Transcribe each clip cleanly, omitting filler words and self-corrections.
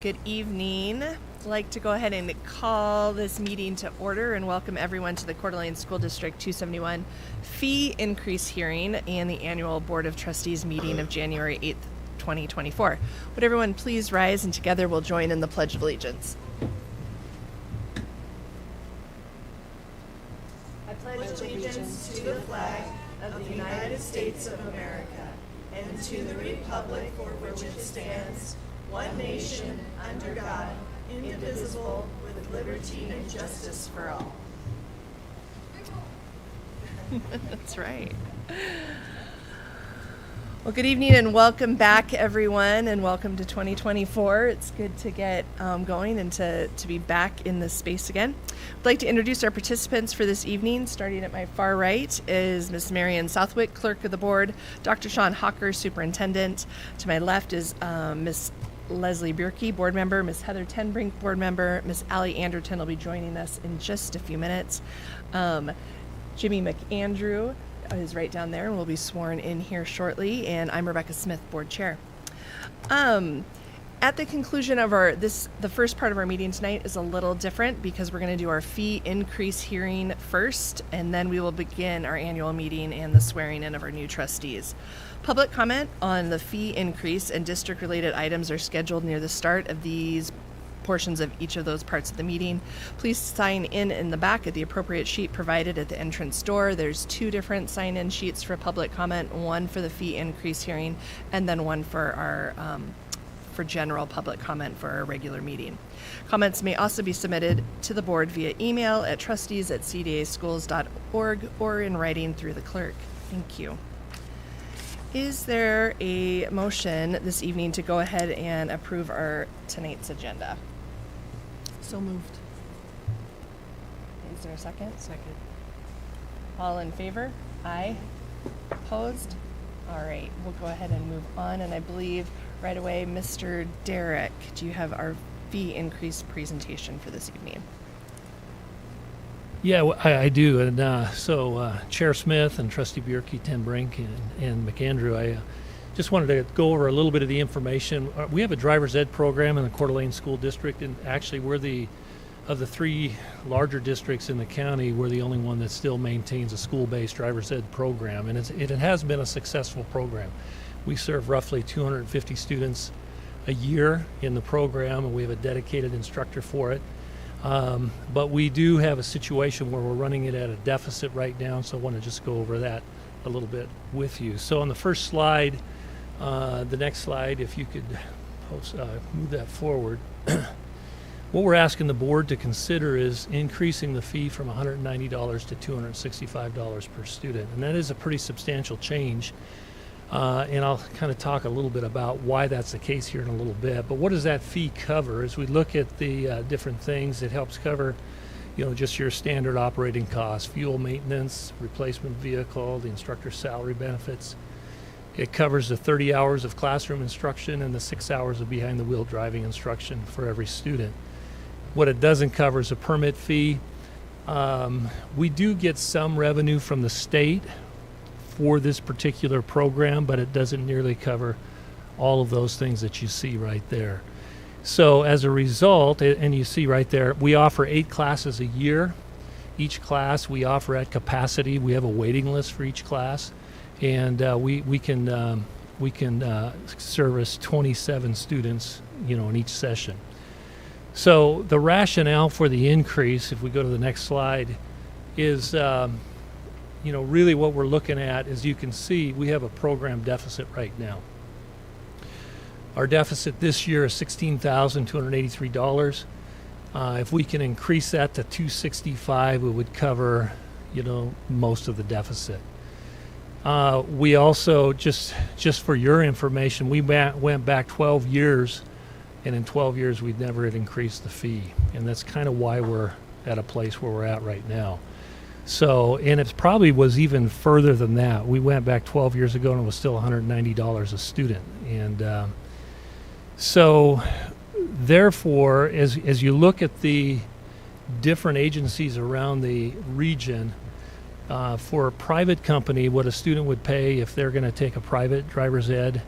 Good evening. I'd like to go ahead and call this meeting to order and welcome everyone to the Coeur d'Alene School District 271 fee increase hearing and the annual Board of Trustees meeting of January 8th, 2024. Would everyone please rise, and together we'll join in the Pledge of Allegiance. I pledge allegiance to the flag of the United States of America and to the republic for which it stands, one nation, under God, indivisible, with liberty and justice for all. That's right. Well, good evening and welcome back, everyone, and welcome to 2024. It's good to get going and to be back in this space again. I'd like to introduce our participants for this evening. Starting at my far right is Ms. Marian Southwick, Clerk of the Board, Dr. Sean Hawker, Superintendent. To my left is Ms. Leslie Bierke, Board Member, Ms. Heather Tenbrink, Board Member, Ms. Allie Anderton will be joining us in just a few minutes. Jimmy McAndrew is right down there and will be sworn in here shortly, and I'm Rebecca Smith, Board Chair. At the conclusion of the first part of our meeting tonight is a little different because we're going to do our fee increase hearing first, and then we will begin our annual meeting and the swearing in of our new trustees. Public comment on the fee increase and district-related items are scheduled near the start of these portions of each of those parts of the meeting. Please sign in the back at the appropriate sheet provided at the entrance door. There's two different sign-in sheets for public comment, one for the fee increase hearing and then one for our for general public comment for our regular meeting. Comments may also be submitted to the board via email at trustees@cdaschools.org or in writing through the clerk. Thank you. Is there a motion this evening to go ahead and approve our tonight's agenda? So moved. Is there a second? Second. All in favor? Aye. Opposed? All right, we'll go ahead and move on, and I believe right away, Mr. Derrick, do you have our fee increase presentation for this evening? Yeah, I do. And so Chair Smith and Trustee Bierke, Tenbrink, and McAndrew, I just wanted to go over a little bit of the information. We have a driver's ed program in the Coeur d'Alene School District, and actually we're of the three larger districts in the county, we're the only one that still maintains a school-based driver's ed program, and it has been a successful program. We serve roughly 250 students a year in the program, and we have a dedicated instructor for it. But we do have a situation where we're running it at a deficit right now, so I want to just go over that a little bit with you. So on the first slide, the next slide, if you could move that forward. What we're asking the board to consider is increasing the fee from $190 to $265 per student, and that is a pretty substantial change. And I'll kind of talk a little bit about why that's the case here in a little bit. But what does that fee cover? As we look at the different things, it helps cover, just your standard operating costs, fuel maintenance, replacement vehicle, the instructor's salary benefits. It covers the 30 hours of classroom instruction and the 6 hours of behind-the-wheel driving instruction for every student. What it doesn't cover is a permit fee. We do get some revenue from the state for this particular program, but it doesn't nearly cover all of those things that you see right there. So as a result, and you see right there, we offer 8 classes a year. Each class we offer at capacity. We have a waiting list for each class, and we can service 27 students, in each session. So the rationale for the increase, if we go to the next slide, is really what we're looking at is, you can see we have a program deficit right now. Our deficit this year is $16,283. If we can increase that to $265, it would cover, most of the deficit. We also, just for your information, we went back 12 years, and in 12 years we've never had increased the fee, and that's kind of why we're at a place where we're at right now. So, and it probably was even further than that. We went back 12 years ago and it was still $190 a student. And so, therefore, as you look at the different agencies around the region, for a private company, what a student would pay if they're going to take a private driver's ed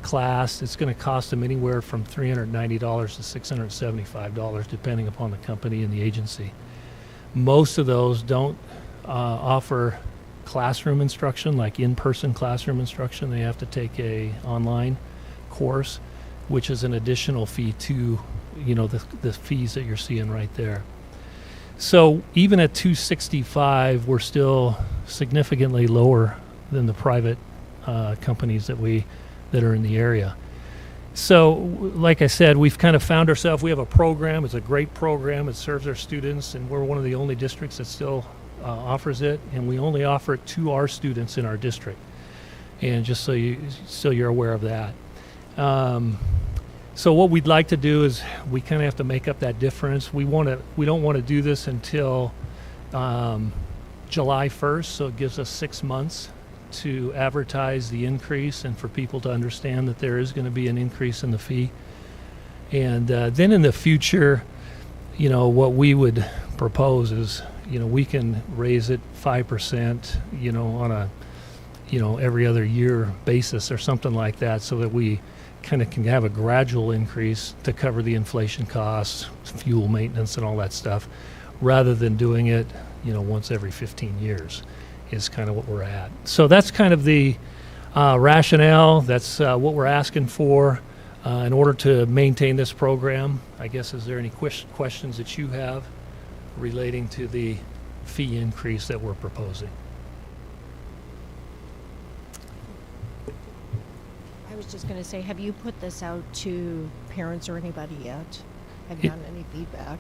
class. It's going to cost them anywhere from $390 to $675, depending upon the company and the agency. Most of those don't offer classroom instruction, like in-person classroom instruction. They have to take a online course, which is an additional fee to, the fees that you're seeing right there. So even at $265, we're still significantly lower than the private companies that are in the area. So, like I said, we've kind of found ourselves. We have a program. It's a great program. It serves our students, and we're one of the only districts that still offers it. And we only offer it to our students in our district. And just so you're aware of that. So what we'd like to do is we kind of have to make up that difference. We don't want to do this until July 1st, so it gives us 6 months to advertise the increase and for people to understand that there is going to be an increase in the fee. And then in the future, what we would propose is, we can raise it 5%, on a, every other year basis or something like that, so that we kind of can have a gradual increase to cover the inflation costs, fuel maintenance and all that stuff, rather than doing it, once every 15 years. Is kind of what we're at. So that's kind of the rationale. That's what we're asking for in order to maintain this program. I guess, is there any questions that you have relating to the fee increase that we're proposing? I was just going to say, have you put this out to parents or anybody yet? Have you gotten any feedback?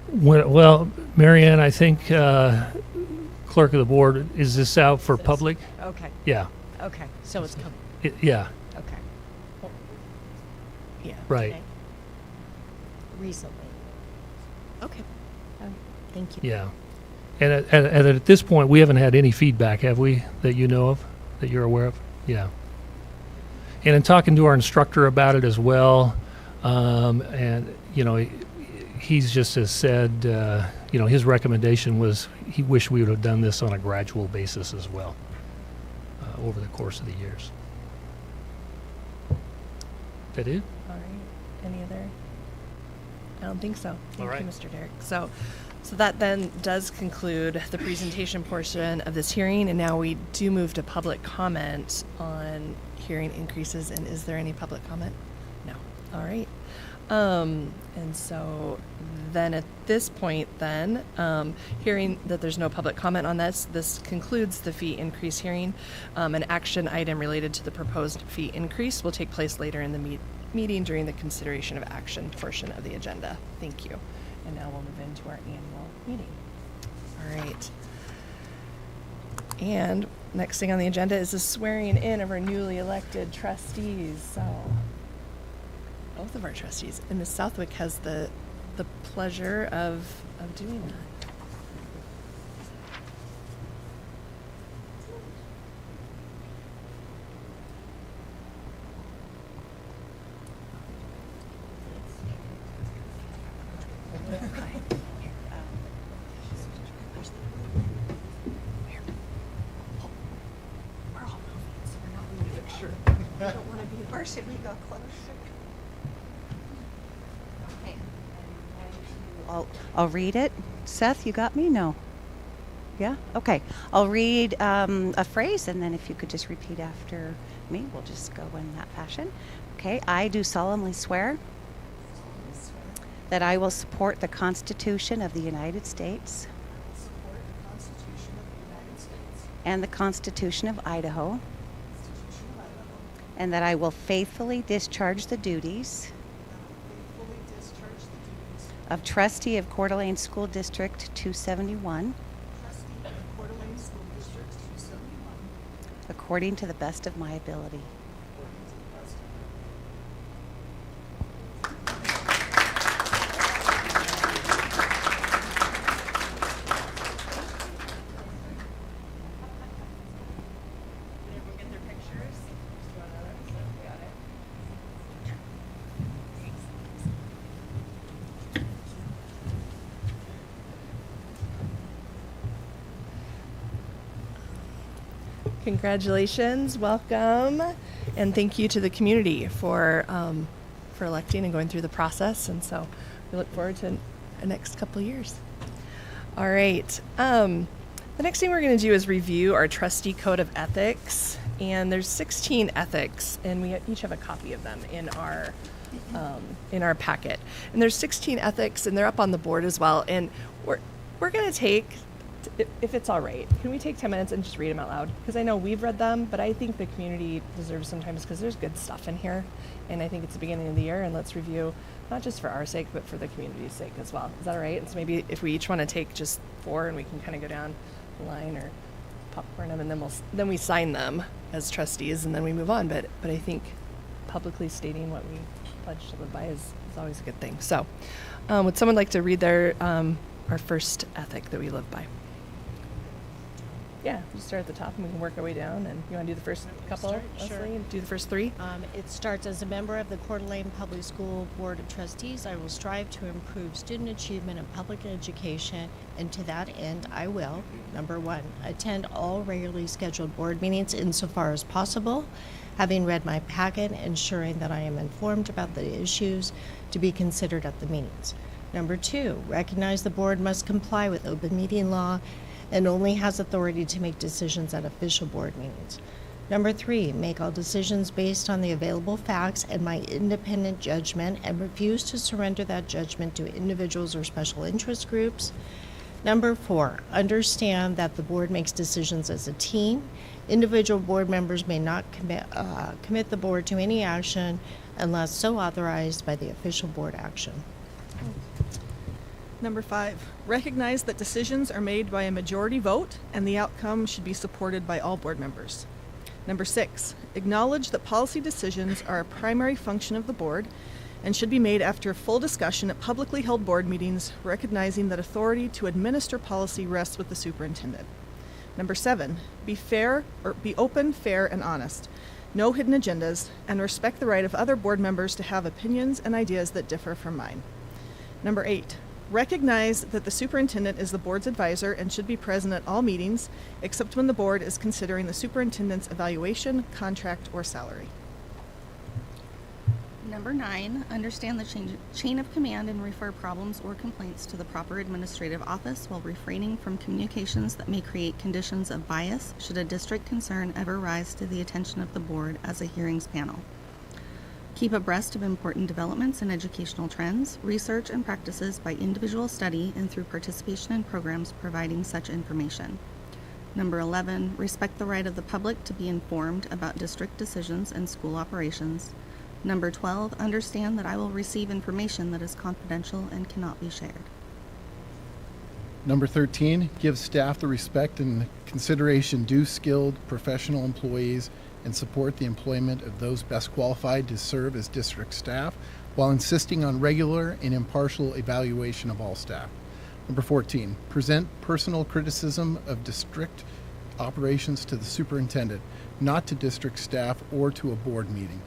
Well, Marianne, I think clerk of the board, is this out for public? Okay. Yeah. Okay. So it's coming. Yeah. Okay. Yeah. Right. Okay. Recently. Okay. Thank you. Yeah. And at this point, we haven't had any feedback, have we, that you know of, that you're aware of? Yeah. And in talking to our instructor about it as well, and, he's just has said, his recommendation was he wished we would have done this on a gradual basis as well over the course of the years. That it? All right. Any other? I don't think so. Thank All right. you, Mr. Derrick. So that then does conclude the presentation portion of this hearing, and now we do move to public comment on hearing increases. And is there any public comment? No. All right. And so then at this point then, hearing that there's no public comment on this concludes the fee increase hearing. An action item related to the proposed fee increase will take place later in the meeting during the consideration of action portion of the agenda. Thank you. And now we'll move into our annual meeting. All right. And next thing on the agenda is the swearing in of our newly elected trustees. So both of our trustees, and Ms. Southwick has the pleasure of doing that. Or should we go closer? Okay. I'll read it. Seth, you got me? No. Yeah? Okay. I'll read a phrase, and then if you could just repeat after me, we'll just go in that fashion. Okay. I do solemnly swear that I will support the Constitution of the United States and the Constitution of Idaho, and that I will faithfully discharge the duties of trustee of Coeur d'Alene School District 271 according to the best of my ability. Congratulations, welcome. And thank you to the community for electing and going through the process. And so we look forward to the next couple of years. All right. The next thing we're going to do is review our trustee code of ethics. And there's 16 ethics, and we each have a copy of them in our packet. And there's 16 ethics, and they're up on the board as well. And we're going to take, if it's all right, can we take 10 minutes and just read them out loud? Because I know we've read them, but I think the community deserves sometimes, because there's good stuff in here. And I think it's the beginning of the year, and let's review, not just for our sake, but for the community's sake as well. Is that all right? And so maybe if we each want to take just 4, and we can kind of go down the line or popcorn them, and then we sign them as trustees, and then we move on. But I think publicly stating what we pledge to live by is always a good thing. So would someone like to read our first ethic that we live by? Yeah, we'll start at the top and we can work our way down. And you want to do the first couple, Sure. Leslie? Do the first 3? It starts: as a member of the Coeur d'Alene Public School Board of Trustees, I will strive to improve student achievement in public education, and to that end, I will, number 1, attend all regularly scheduled board meetings insofar as possible, having read my packet, ensuring that I am informed about the issues to be considered at the meetings. Number 2, recognize the board must comply with open meeting law and only has authority to make decisions at official board meetings. Number 3, make all decisions based on the available facts and my independent judgment, and refuse to surrender that judgment to individuals or special interest groups. Number 4, understand that the board makes decisions as a team. Individual board members may not commit the board to any action unless so authorized by the official board action. Number 5, recognize that decisions are made by a majority vote and the outcome should be supported by all board members. Number 6, acknowledge that policy decisions are a primary function of the board and should be made after full discussion at publicly held board meetings, recognizing that authority to administer policy rests with the superintendent. Number 7, be open, fair, and honest. No hidden agendas, and respect the right of other board members to have opinions and ideas that differ from mine. Number 8, recognize that the superintendent is the board's advisor and should be present at all meetings, except when the board is considering the superintendent's evaluation, contract, or salary. Number 9, understand the chain of command and refer problems or complaints to the proper administrative office while refraining from communications that may create conditions of bias should a district concern ever rise to the attention of the board as a hearings panel. Keep abreast of important developments and educational trends, research and practices by individual study and through participation in programs providing such information. Number 11, respect the right of the public to be informed about district decisions and school operations. Number 12, understand that I will receive information that is confidential and cannot be shared. Number 13, give staff the respect and consideration due skilled professional employees and support the employment of those best qualified to serve as district staff while insisting on regular and impartial evaluation of all staff. Number 14, present personal criticism of district operations to the superintendent, not to district staff or to a board meeting.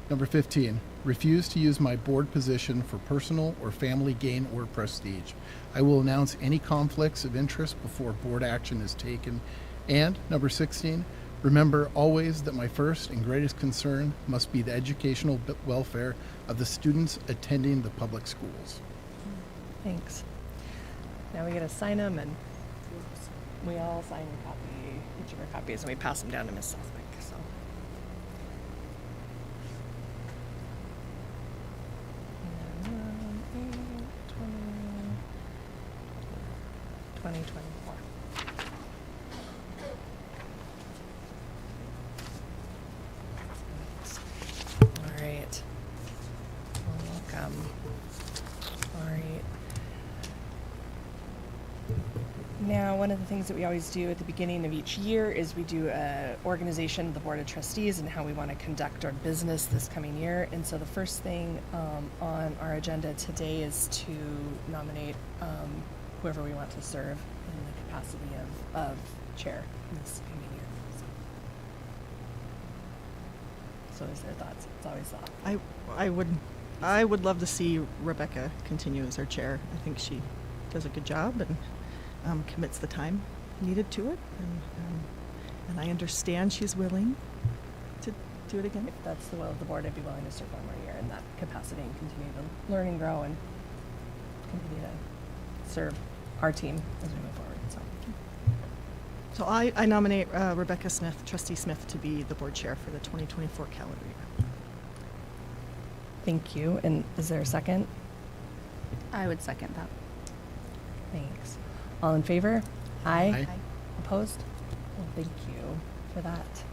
Number 15, refuse to use my board position for personal or family gain or prestige. I will announce any conflicts of interest before board action is taken. And number 16, remember always that my first and greatest concern must be the educational welfare of the students attending the public schools. Thanks. Now we got to sign them, and we all sign a copy, each of our copies, and we pass them down to Ms. Southwick. So. And then, 2024. All right. Welcome. All right. Now, one of the things that we always do at the beginning of each year is we do an organization of the Board of Trustees and how we want to conduct our business this coming year. And so the first thing on our agenda today is to nominate whoever we want to serve in the capacity of chair this coming year. So is there thoughts? It's always thought. I would love to see Rebecca continue as our chair. I think she does a good job and commits the time needed to it, and I understand she's willing to do it again? If that's the will of the board, I'd be willing to serve one more year in that capacity and continue to learn and grow and continue to serve our team as we move forward. So I nominate Rebecca Smith, Trustee Smith, to be the board chair for the 2024 calendar year. Thank you. And is there a second? I would second that. Thanks. All in favor? Aye. Aye. Opposed? Well, thank you for that.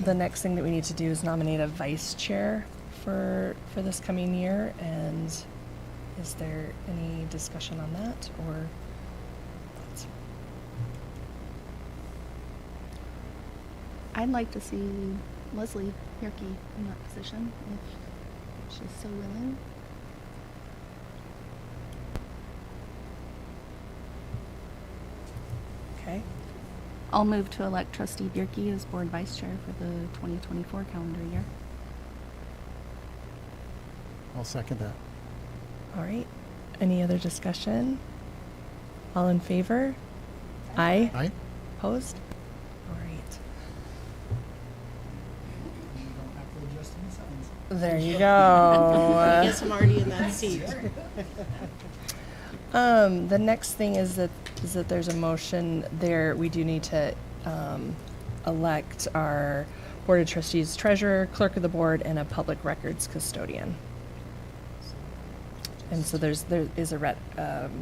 The next thing that we need to do is nominate a vice chair for this coming year. And is there any discussion on that, or? I'd like to see Leslie Yerke in that position if she's so willing. Okay. I'll move to elect Trustee Bierke as board vice chair for the 2024 calendar year. I'll second that. All right. Any other discussion? All in favor? Aye. Aye. Opposed? All right. There you go. Yes, I'm already in that seat. The next thing is that there's a motion there. We do need to elect our Board of Trustees treasurer, clerk of the board, and a public records custodian. And so there is a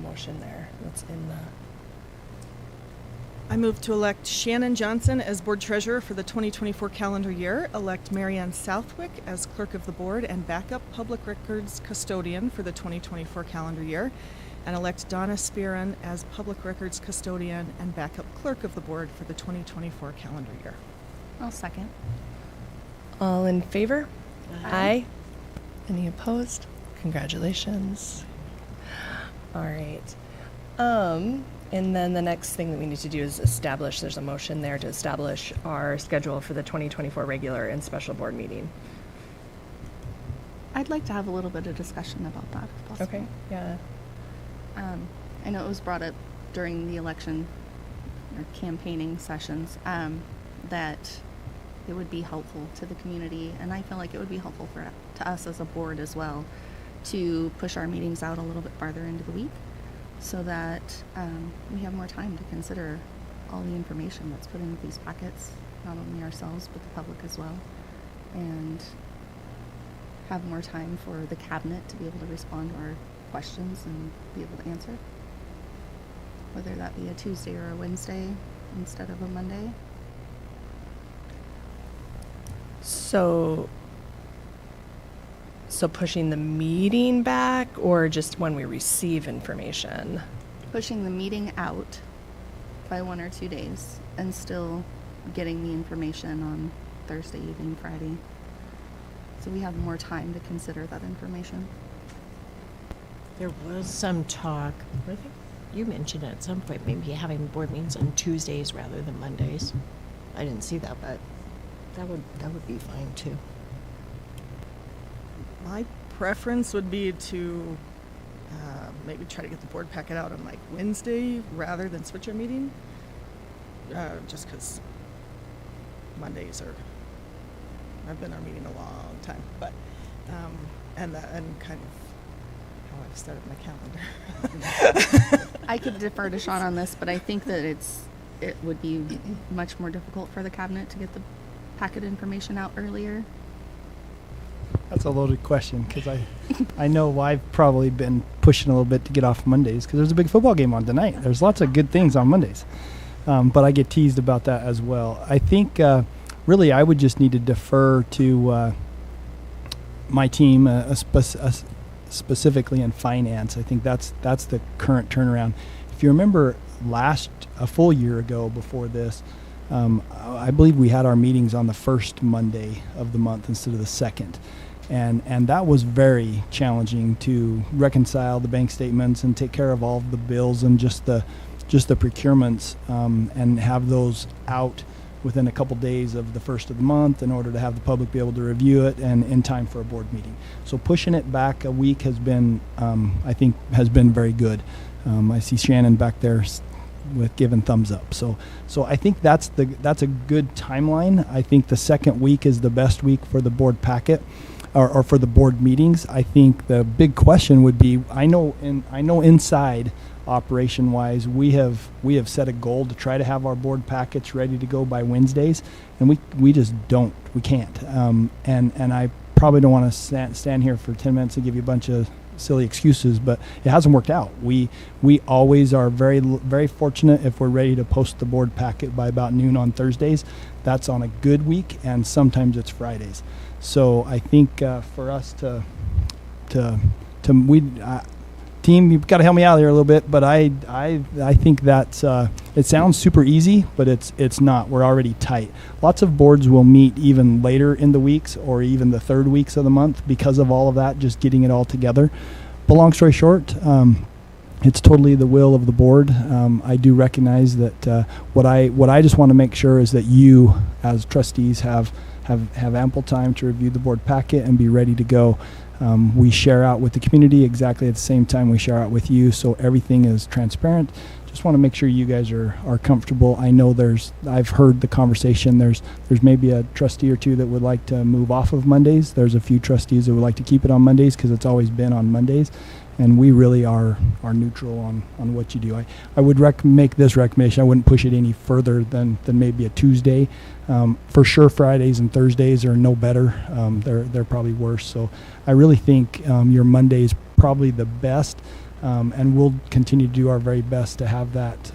motion there that's in the. I move to elect Shannon Johnson as board treasurer for the 2024 calendar year, elect Marianne Southwick as clerk of the board and backup public records custodian for the 2024 calendar year, and elect Donna Spearin as public records custodian and backup clerk of the board for the 2024 calendar year. I'll second. All in favor? Aye. Any opposed? Congratulations. All right. And then the next thing that we need to do is there's a motion there to establish our schedule for the 2024 regular and special board meeting. I'd like to have a little bit of discussion about that if possible. Okay, yeah. I know it was brought up during the election or campaigning sessions that it would be helpful to the community, and I feel like it would be helpful to us as a board as well to push our meetings out a little bit farther into the week so that we have more time to consider all the information that's put into these packets, not only ourselves but the public as well, and have more time for the cabinet to be able to respond to our questions and be able to answer, whether that be a Tuesday or a Wednesday instead of a Monday. So pushing the meeting back, or just when we receive information? Pushing the meeting out by 1 or 2 days and still getting the information on Thursday evening, Friday. So we have more time to consider that information. There was some talk, I think you mentioned at some point, maybe having board meetings on Tuesdays rather than Mondays. I didn't see that, but that would be fine too. My preference would be to maybe try to get the board packet out on like Wednesday rather than switch our meeting, just because Mondays have been our meeting a long time, but and kind of how I've set up my calendar. I could defer to Sean on this, but I think that it would be much more difficult for the cabinet to get the packet information out earlier. That's a loaded question because I know I've probably been pushing a little bit to get off Mondays because there's a big football game on tonight. There's lots of good things on Mondays, but I get teased about that as well. I think really I would just need to defer to my team, specifically in finance. I think that's the current turnaround. If you remember a full year ago before this, I believe we had our meetings on the first Monday of the month instead of the second. And that was very challenging to reconcile the bank statements and take care of all of the bills and just the procurements and have those out within a couple days of the first of the month in order to have the public be able to review it and in time for a board meeting. So pushing it back a week has been, I think, has been very good. I see Shannon back there with giving thumbs up. So I think that's a good timeline. I think the second week is the best week for the board packet, or for the board meetings. I think the big question would be, I know inside operation wise, we have set a goal to try to have our board packets ready to go by Wednesdays, and we just can't. And I probably don't want to stand here for 10 minutes and give you a bunch of silly excuses, but it hasn't worked out. We always are very fortunate if we're ready to post the board packet by about noon on Thursdays. That's on a good week, and sometimes it's Fridays. So I think for us team, you've got to help me out here a little bit, but I think that's it sounds super easy, but it's not. We're already tight. Lots of boards will meet even later in the weeks or even the third weeks of the month because of all of that, just getting it all together. But long story short, it's totally the will of the board. I do recognize that what I just want to make sure is that you as trustees have ample time to review the board packet and be ready to go. We share out with the community exactly at the same time we share out with you, so everything is transparent. Just want to make sure you guys are comfortable. I know I've heard the conversation. There's maybe a trustee or two that would like to move off of Mondays. There's a few trustees that would like to keep it on Mondays because it's always been on Mondays, and we really are neutral on what you do. I would make this recommendation. I wouldn't push it any further than maybe a Tuesday. For sure, Fridays and Thursdays are no better. They're probably worse. So I really think your Monday is probably the best, and we'll continue to do our very best to have that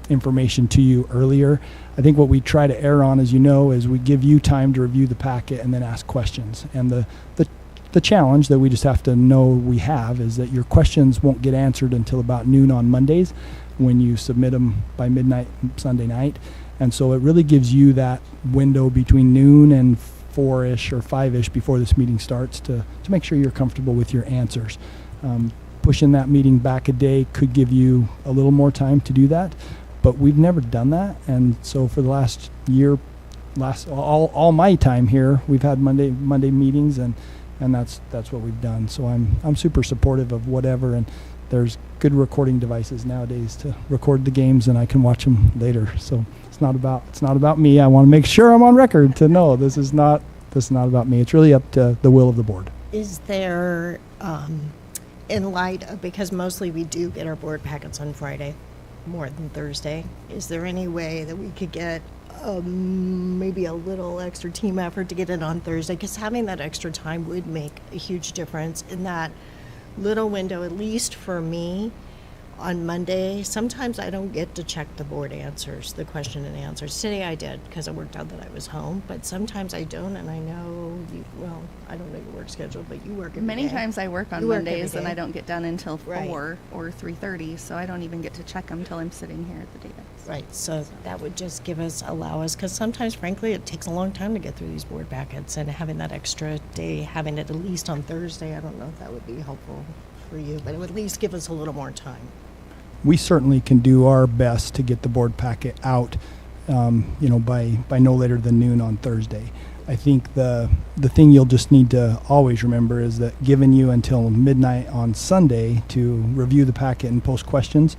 information to you earlier. I think what we try to err on, as you know, is we give you time to review the packet and then ask questions. And the challenge that we just have to know we have is that your questions won't get answered until about noon on Mondays when you submit them by midnight Sunday night. And so it really gives you that window between noon and 4-ish or 5-ish before this meeting starts to make sure you're comfortable with your answers. Pushing that meeting back a day could give you a little more time to do that, but we've never done that. And so for the last year, all my time here, we've had Monday meetings, and that's what we've done. So I'm super supportive of whatever, and there's good recording devices nowadays to record the games, and I can watch them later. So it's not about me. I want to make sure I'm on record to know this is not about me. It's really up to the will of the board. Is there, in light of, because mostly we do get our board packets on Friday more than Thursday, is there any way that we could get maybe a little extra team effort to get it on Thursday? Because having that extra time would make a huge difference in that little window, at least for me. On Monday, sometimes I don't get to check the board answers, the question and answers. Today I did because it worked out that I was home, but sometimes I don't, and I know I don't know your work schedule, but you work every Many day. times I work on You work Mondays every and day. I don't get done until 4 Right. or 3:30, so I don't even get to check them till I'm sitting here at the dais. Right, so that would just allow us, because sometimes, frankly, it takes a long time to get through these board packets, and having that extra day, having it at least on Thursday, I don't know if that would be helpful for you, but it would at least give us a little more time. We certainly can do our best to get the board packet out, by no later than noon on Thursday. I think the thing you'll just need to always remember is that giving you until midnight on Sunday to review the packet and post questions,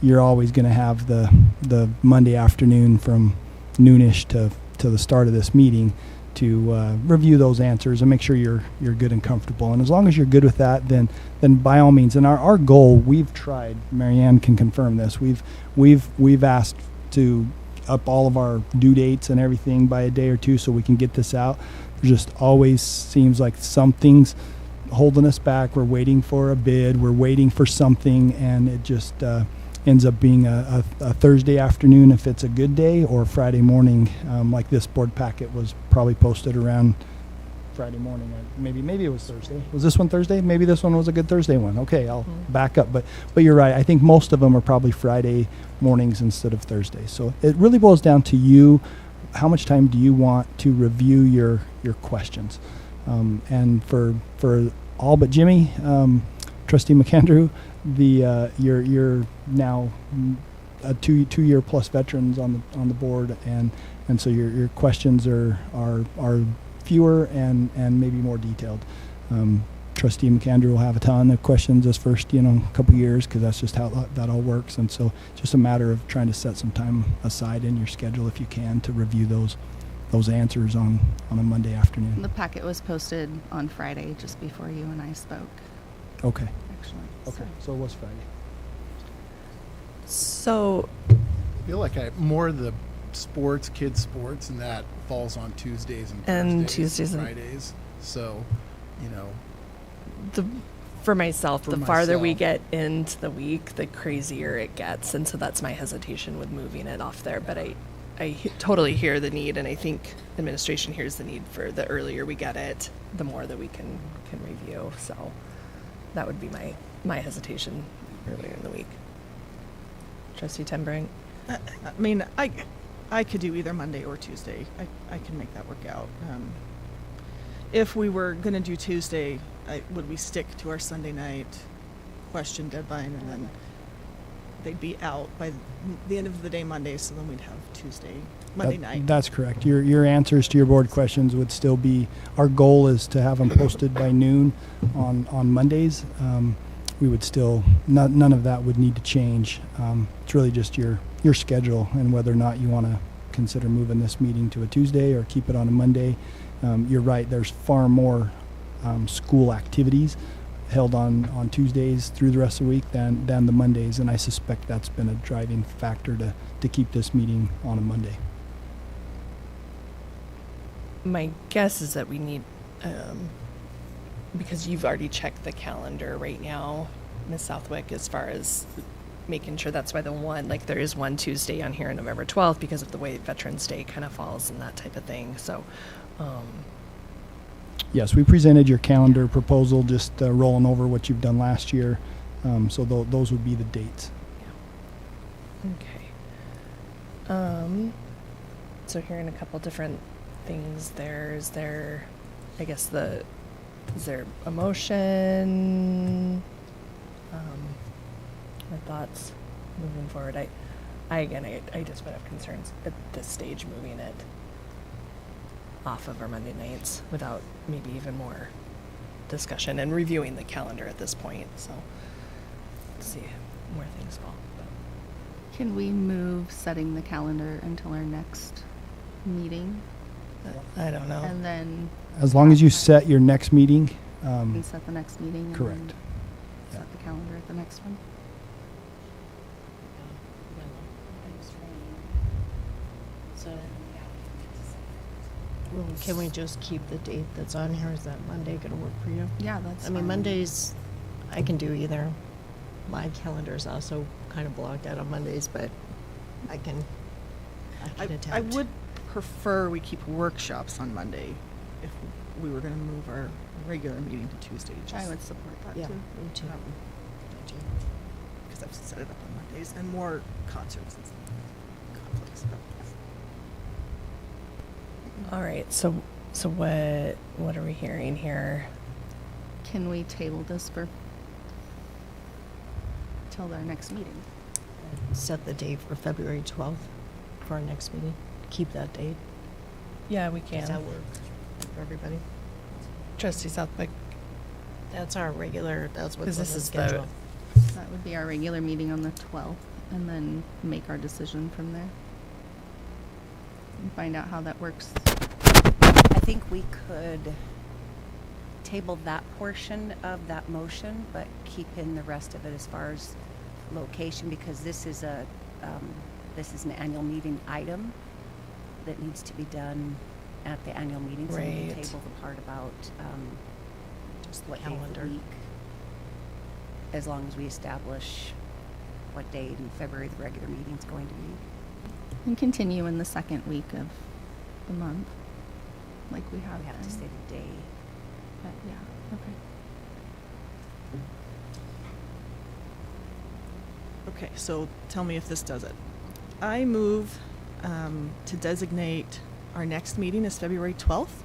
you're always going to have the Monday afternoon from noonish to the start of this meeting to review those answers and make sure you're good and comfortable. And as long as you're good with that, then by all means. And our goal, we've tried. Marianne can confirm this. We've asked to up all of our due dates and everything by a day or two so we can get this out. There just always seems like something's holding us back. We're waiting for a bid. We're waiting for something, and it just ends up being a Thursday afternoon if it's a good day, or Friday morning, like this board packet was probably posted around Friday morning. Maybe it was Thursday. Was this one Thursday? Maybe this one was a good Thursday one. Okay, I'll back up. But you're right. I think most of them are probably Friday mornings instead of Thursday. So it really boils down to you. How much time do you want to review your questions? And for all but Jimmy, Trustee McAndrew, you're now a two-year plus veterans on the board, and so your questions are fewer and maybe more detailed. Trustee McAndrew will have a ton of questions this first, couple years, because that's just how that all works. And so just a matter of trying to set some time aside in your schedule if you can to review those answers on a Monday afternoon. The packet was posted on Friday just before you and I spoke, Okay. actually. Okay. So it was Friday. So I feel like more of the kids sports, and that falls on Tuesdays and And Thursdays Tuesdays and- Fridays. So, for myself, For the farther we myself. get into the week, the crazier it gets, and so that's my hesitation with moving it off there. But totally hear the need, and I think administration hears the need for the earlier we get it, the more that we can review. So that would be my hesitation earlier in the week. Trustee Tenbrink? I mean, I could do either Monday or Tuesday. I can make that work out. If we were going to do Tuesday, would we stick to our Sunday night question deadline, and then they'd be out by the end of the day Monday, so then we'd have Monday night. That's correct. Your answers to your board questions would still be, our goal is to have them posted by noon on Mondays. We would still, none of that would need to change. It's really just your schedule and whether or not you want to consider moving this meeting to a Tuesday or keep it on a Monday. You're right, there's far more school activities held on Tuesdays through the rest of the week than the Mondays, and I suspect that's been a driving factor to keep this meeting on a Monday. My guess is that we need, because you've already checked the calendar right now, Ms. Southwick, as far as making sure that's why there is one Tuesday on here on November 12th because of the way Veterans Day kind of falls and that type of thing. So, Yes, we presented your calendar proposal, just rolling over what you've done last year. So those would be the dates. okay. So hearing a couple different things there, is there a motion? My thoughts moving forward. I just would have concerns at this stage moving it off of our Monday nights without maybe even more discussion and reviewing the calendar at this point. So let's see where things fall. Can we move setting the calendar until our next meeting? I don't know. And then As long as you set your next meeting, and set the next meeting? And correct. then set the calendar at the next one? Well, can we just keep the date that's on here? Is that Monday going to work for you? Yeah, that's I mean, fine. Mondays, I can do either. My calendar's also kind of blocked out on Mondays, but I can attempt. I would prefer we keep workshops on Monday if we were going to move our regular meeting to Tuesday. I would support that Yeah, too. me too. Because I've set it up on Mondays and more concerts and conflicts. All right. So what are we hearing here? Can we table this till our next meeting? Set the date for February 12th for our next meeting. Keep that date. Yeah, we Does that can. work for everybody? Trustee Southwick. That's our regular, that's what's 'Cause on this the is the- schedule. That would be our regular meeting on the 12th, and then make our decision from there. And find out how that works. I think we could table that portion of that motion, but keep in the rest of it as far as location, because this is an annual meeting item that needs to be done at the annual meeting. So we Right. can table the part about Just the what day of the calendar. week, as long as we establish what date in February the regular meeting's going to be. And continue in the second week of the month, like we have We have to been. say the day. But yeah, okay. Okay, so tell me if this does it. I move to designate our next meeting as February 12th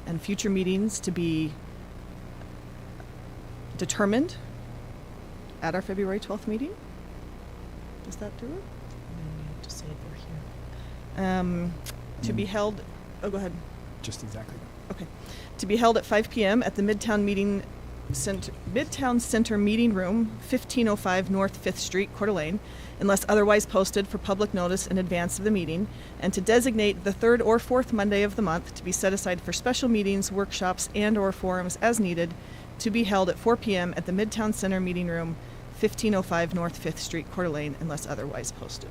and future meetings to be determined at our February 12th meeting. Does that do it? We have to say it for here. To be held, oh, go ahead. just exactly. Okay. To be held at 5 p.m. at the Midtown Meeting Midtown Center Meeting Room, 1505 North 5th Street, Coeur d'Alene, unless otherwise posted for public notice in advance of the meeting, and to designate the third or fourth Monday of the month to be set aside for special meetings, workshops, and/or forums as needed, to be held at 4 p.m. at the Midtown Center Meeting Room, 1505 North 5th Street, Coeur d'Alene, unless otherwise posted.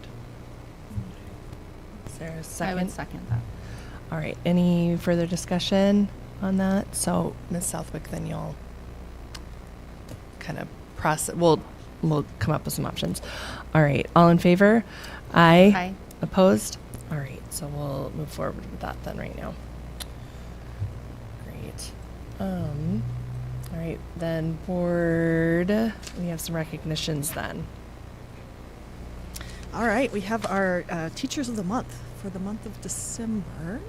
Is there a I second? would second that. All right. Any further discussion on that? So, Ms. Southwick, then you'll kind of process. We'll come up with some options. All right. All in favor? Aye. Aye. Opposed? All right. So we'll move forward with that then right now. Great. All right. Then board. We have some recognitions then. All right, we have our Teachers of the Month for the month of December.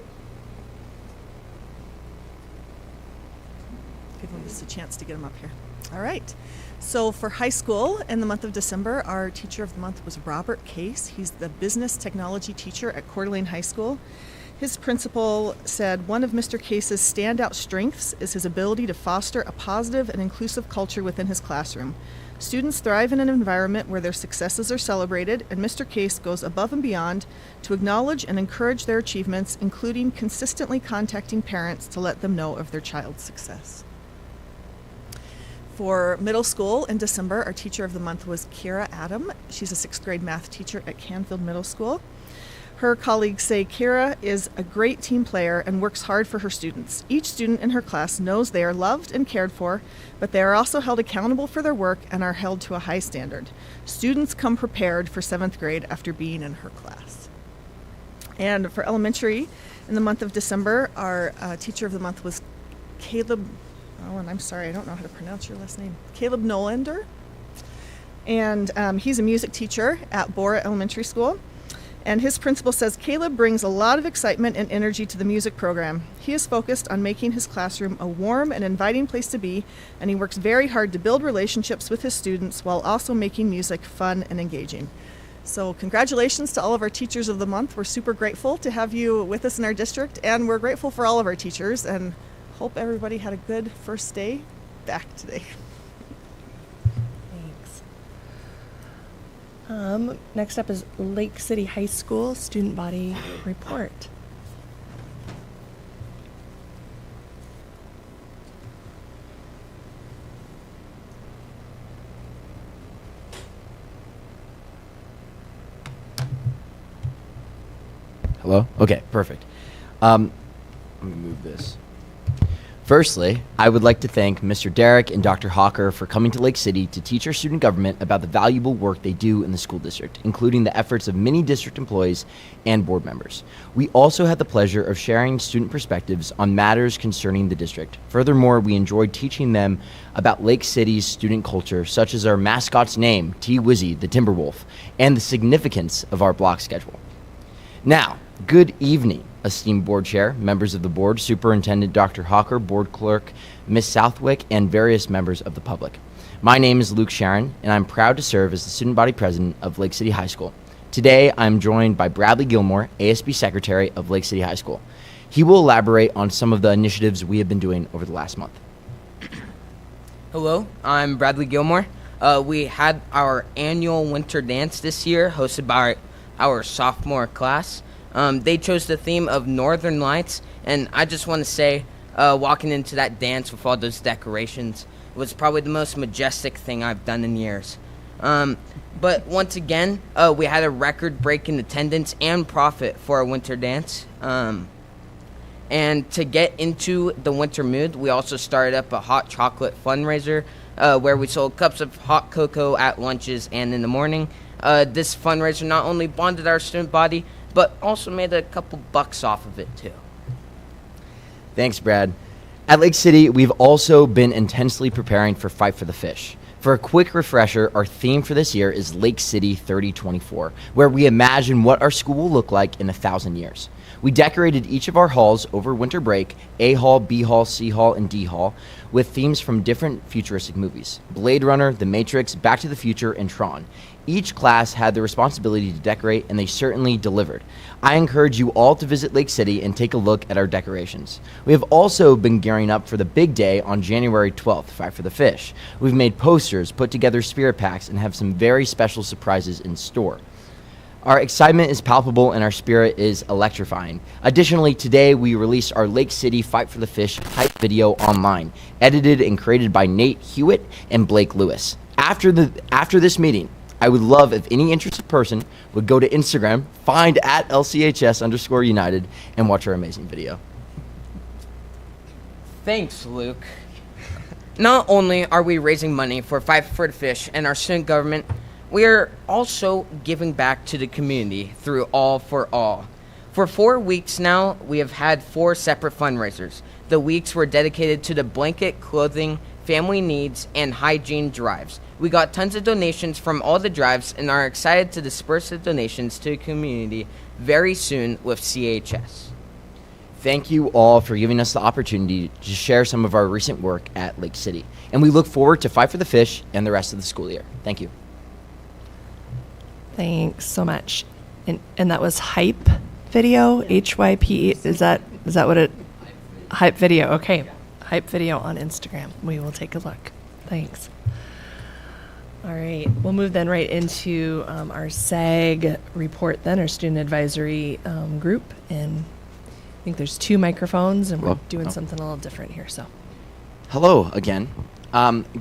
Give them just a chance to get them up here. All right. So for high school in the month of December, our Teacher of the Month was Robert Case. He's the business technology teacher at Coeur d'Alene High School. His principal said one of Mr. Case's standout strengths is his ability to foster a positive and inclusive culture within his classroom. Students thrive in an environment where their successes are celebrated, and Mr. Case goes above and beyond to acknowledge and encourage their achievements, including consistently contacting parents to let them know of their child's success. For middle school in December, our Teacher of the Month was Kira Adam. She's a 6th grade math teacher at Canfield Middle School. Her colleagues say Kira is a great team player and works hard for her students. Each student in her class knows they are loved and cared for, but they are also held accountable for their work and are held to a high standard. Students come prepared for 7th grade after being in her class. And for elementary, in the month of December, our Teacher of the Month was Caleb, oh, and I'm sorry, I don't know how to pronounce your last name, Caleb Nolander. And he's a music teacher at Bora Elementary School. And his principal says Caleb brings a lot of excitement and energy to the music program. He is focused on making his classroom a warm and inviting place to be, and he works very hard to build relationships with his students while also making music fun and engaging. So congratulations to all of our Teachers of the Month. We're super grateful to have you with us in our district, and we're grateful for all of our teachers, and hope everybody had a good first day back today. Next up is Lake City High School Student Body Report. Hello? Okay, perfect. Let me move this. Firstly, I would like to thank Mr. Derrick and Dr. Hawker for coming to Lake City to teach our student government about the valuable work they do in the school district, including the efforts of many district employees and board members. We also had the pleasure of sharing student perspectives on matters concerning the district. Furthermore, we enjoyed teaching them about Lake City's student culture, such as our mascot's name, T-Wizzy, the Timberwolf, and the significance of our block schedule. Now, good evening, esteemed board chair, members of the board, Superintendent Dr. Hawker, board clerk, Ms. Southwick, and various members of the public. My name is Luke Sharon, and I'm proud to serve as the student body president of Lake City High School. Today, I'm joined by Bradley Gilmore, ASB secretary of Lake City High School. He will elaborate on some of the initiatives we have been doing over the last month. Hello, I'm Bradley Gilmore. We had our annual winter dance this year, hosted by our sophomore class. They chose the theme of Northern Lights, and I just want to say, walking into that dance with all those decorations was probably the most majestic thing I've done in years. But once again, we had a record-breaking attendance and profit for our winter dance. And to get into the winter mood, we also started up a hot chocolate fundraiser where we sold cups of hot cocoa at lunches and in the morning. This fundraiser not only bonded our student body, but also made a couple bucks off of it too. Thanks, Brad. At Lake City, we've also been intensely preparing for Fight for the Fish. For a quick refresher, our theme for this year is Lake City 3024, where we imagine what our school will look like in 1,000 years. We decorated each of our halls over winter break, A Hall, B Hall, C Hall, and D Hall, with themes from different futuristic movies: Blade Runner, The Matrix, Back to the Future, and Tron. Each class had the responsibility to decorate, and they certainly delivered. I encourage you all to visit Lake City and take a look at our decorations. We have also been gearing up for the big day on January 12th, Fight for the Fish. We've made posters, put together spirit packs, and have some very special surprises in store. Our excitement is palpable and our spirit is electrifying. Additionally, today we released our Lake City Fight for the Fish hype video online, edited and created by Nate Hewitt and Blake Lewis. After this meeting, I would love if any interested person would go to Instagram, find at LCHS_United, and watch our amazing video. Thanks, Luke. Not only are we raising money for Fight for the Fish and our student government, we are also giving back to the community through All for All. For 4 weeks now, we have had 4 separate fundraisers. The weeks were dedicated to the blanket, clothing, family needs, and hygiene drives. We got tons of donations from all the drives and are excited to disperse the donations to the community very soon with CHS. Thank you all for giving us the opportunity to share some of our recent work at Lake City. And we look forward to Fight for the Fish and the rest of the school year. Thank you. Thanks so much. And that was hype video, HYPE. Is that what it? Hype video. Okay. Hype video on Instagram. We will take a look. Thanks. All right. We'll move then right into our SAG report then, our student advisory group. And I think there's 2 microphones and we're doing something a little different here. So. Hello again.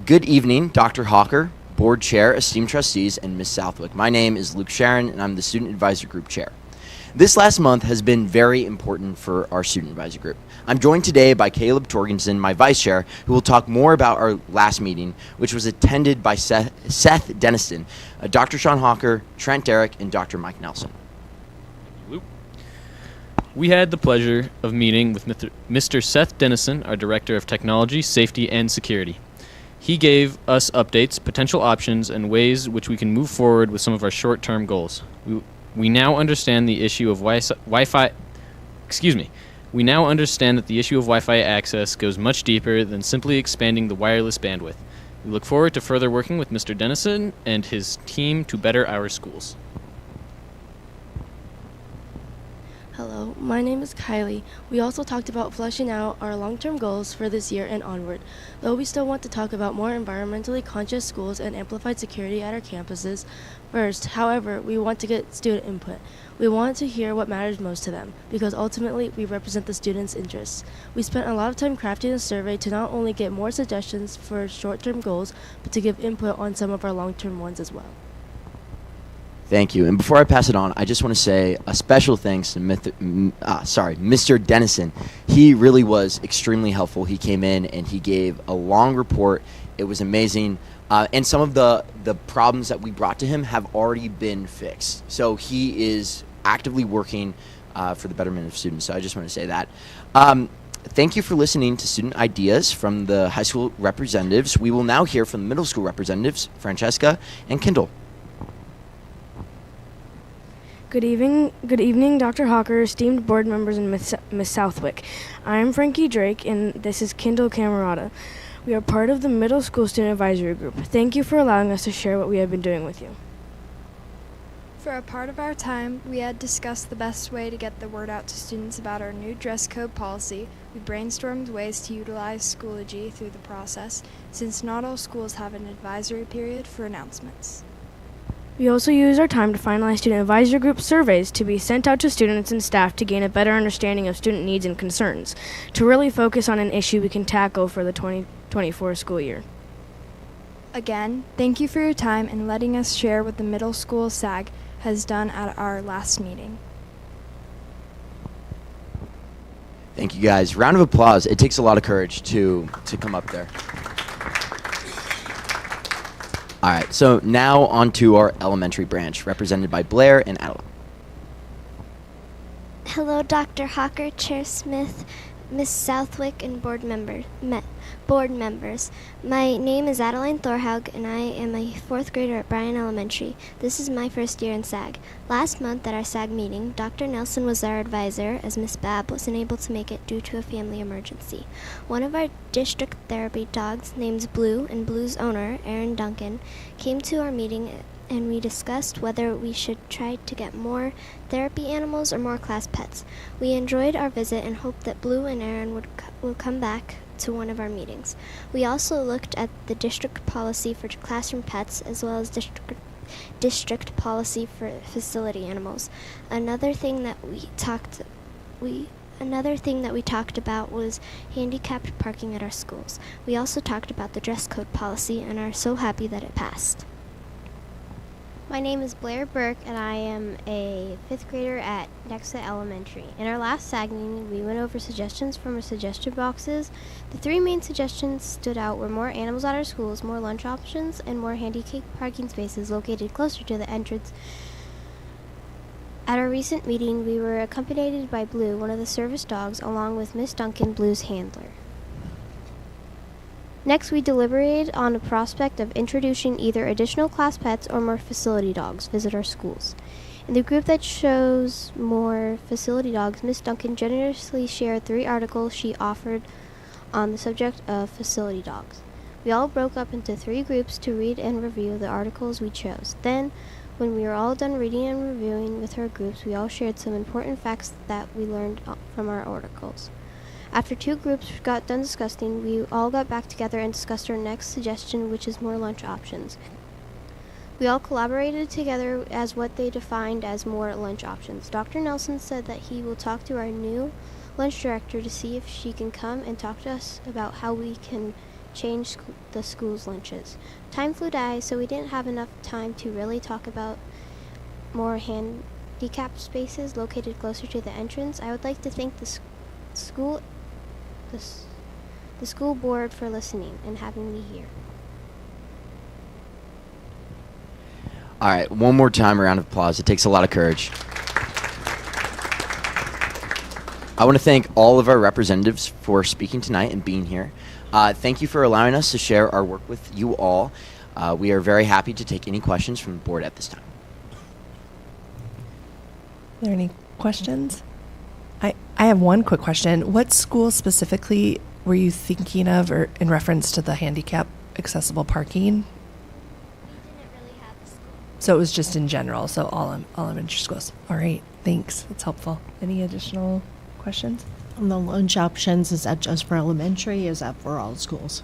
Good evening, Dr. Hawker, Board Chair, esteemed trustees, and Ms. Southwick. My name is Luke Sharon, and I'm the Student Advisory Group Chair. This last month has been very important for our Student Advisory Group. I'm joined today by Caleb Torgensen, my Vice Chair, who will talk more about our last meeting, which was attended by Seth Denniston, Dr. Sean Hawker, Trent Derrick, and Dr. Mike Nelson. We had the pleasure of meeting with Mr. Seth Dennison, our Director of Technology, Safety, and Security. He gave us updates, potential options, and ways which we can move forward with some of our short-term goals. We now understand the issue of Wi-Fi. We now understand that the issue of Wi-Fi access goes much deeper than simply expanding the wireless bandwidth. We look forward to further working with Mr. Dennison and his team to better our schools. Hello, my name is Kylie. We also talked about fleshing out our long-term goals for this year and onward. Though we still want to talk about more environmentally conscious schools and amplified security at our campuses first, however, we want to get student input. We want to hear what matters most to them, because ultimately we represent the students' interests. We spent a lot of time crafting a survey to not only get more suggestions for short-term goals, but to give input on some of our long-term ones as well. Thank you. And before I pass it on, I just want to say a special thanks to Mr. Dennison. He really was extremely helpful. He came in and he gave a long report. It was amazing. And some of the problems that we brought to him have already been fixed. So he is actively working for the betterment of students. So I just want to say that. Thank you for listening to Student Ideas from the high school representatives. We will now hear from the middle school representatives, Francesca and Kendall. Good evening, Dr. Hawker, esteemed board members, and Miss Southwick. I am Frankie Drake, and this is Kendall Camerata. We are part of the Middle School Student Advisory Group. Thank you for allowing us to share what we have been doing with you. For a part of our time, we had discussed the best way to get the word out to students about our new dress code policy. We brainstormed ways to utilize Schoology through the process, since not all schools have an advisory period for announcements. We also used our time to finalize student advisory group surveys to be sent out to students and staff to gain a better understanding of student needs and concerns, to really focus on an issue we can tackle for the 2024 school year. Again, thank you for your time and letting us share what the middle school SAG has done at our last meeting. Thank you, guys. Round of applause. It takes a lot of courage to come up there. All right, so now on to our elementary branch, represented by Blair and Adela. Hello, Dr. Hawker, Chair Smith, Miss Southwick, and board members. My name is Adeline Thorhaug, and I am a 4th grader at Bryan Elementary. This is my first year in SAG. Last month at our SAG meeting, Dr. Nelson was our advisor, as Miss Babb wasn't able to make it due to a family emergency. One of our district therapy dogs, named Blue, and Blue's owner, Aaron Duncan, came to our meeting, and we discussed whether we should try to get more therapy animals or more class pets. We enjoyed our visit and hoped that Blue and Aaron will come back to one of our meetings. We also looked at the district policy for classroom pets as well as district policy for facility animals. Another thing that we talked about was handicapped parking at our schools. We also talked about the dress code policy and are so happy that it passed. My name is Blair Burke, and I am a 5th grader at Nexa Elementary. In our last SAG meeting, we went over suggestions from our suggestion boxes. The 3 main suggestions stood out were more animals at our schools, more lunch options, and more handicapped parking spaces located closer to the entrance. At our recent meeting, we were accompanied by Blue, one of the service dogs, along with Miss Duncan, Blue's handler. Next, we deliberated on the prospect of introducing either additional class pets or more facility dogs visit our schools. In the group that chose more facility dogs, Miss Duncan generously shared 3 articles she offered on the subject of facility dogs. We all broke up into 3 groups to read and review the articles we chose. Then, when we were all done reading and reviewing with our groups, we all shared some important facts that we learned from our articles. After 2 groups got done discussing, we all got back together and discussed our next suggestion, which is more lunch options. We all collaborated together as what they defined as more lunch options. Dr. Nelson said that he will talk to our new lunch director to see if she can come and talk to us about how we can change the school's lunches. Time flew by, so we didn't have enough time to really talk about more handicapped spaces located closer to the entrance. I would like to thank the school board for listening and having me here. All right, one more time, a round of applause. It takes a lot of courage. I want to thank all of our representatives for speaking tonight and being here. Thank you for allowing us to share our work with you all. We are very happy to take any questions from the board at this time. Are there any questions? I have one quick question. What school specifically were you thinking of, or in reference to the handicap accessible parking? We didn't really have a school. So it was just in general, so all elementary schools. All right, thanks. That's helpful. Any additional questions? On the lunch options, is that just for elementary? Is that for all schools?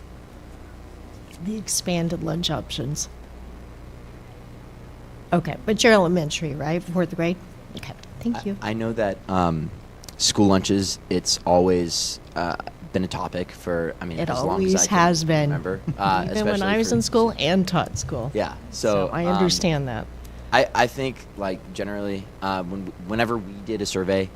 The expanded lunch options. Okay, but you're elementary, right? 4th grade? Okay, thank you. I know that school lunches, it's always been a topic for, It as long always as I can has been. remember. Even when especially I was for- in school and taught school. Yeah, so I understand that. I think, generally, whenever we did a survey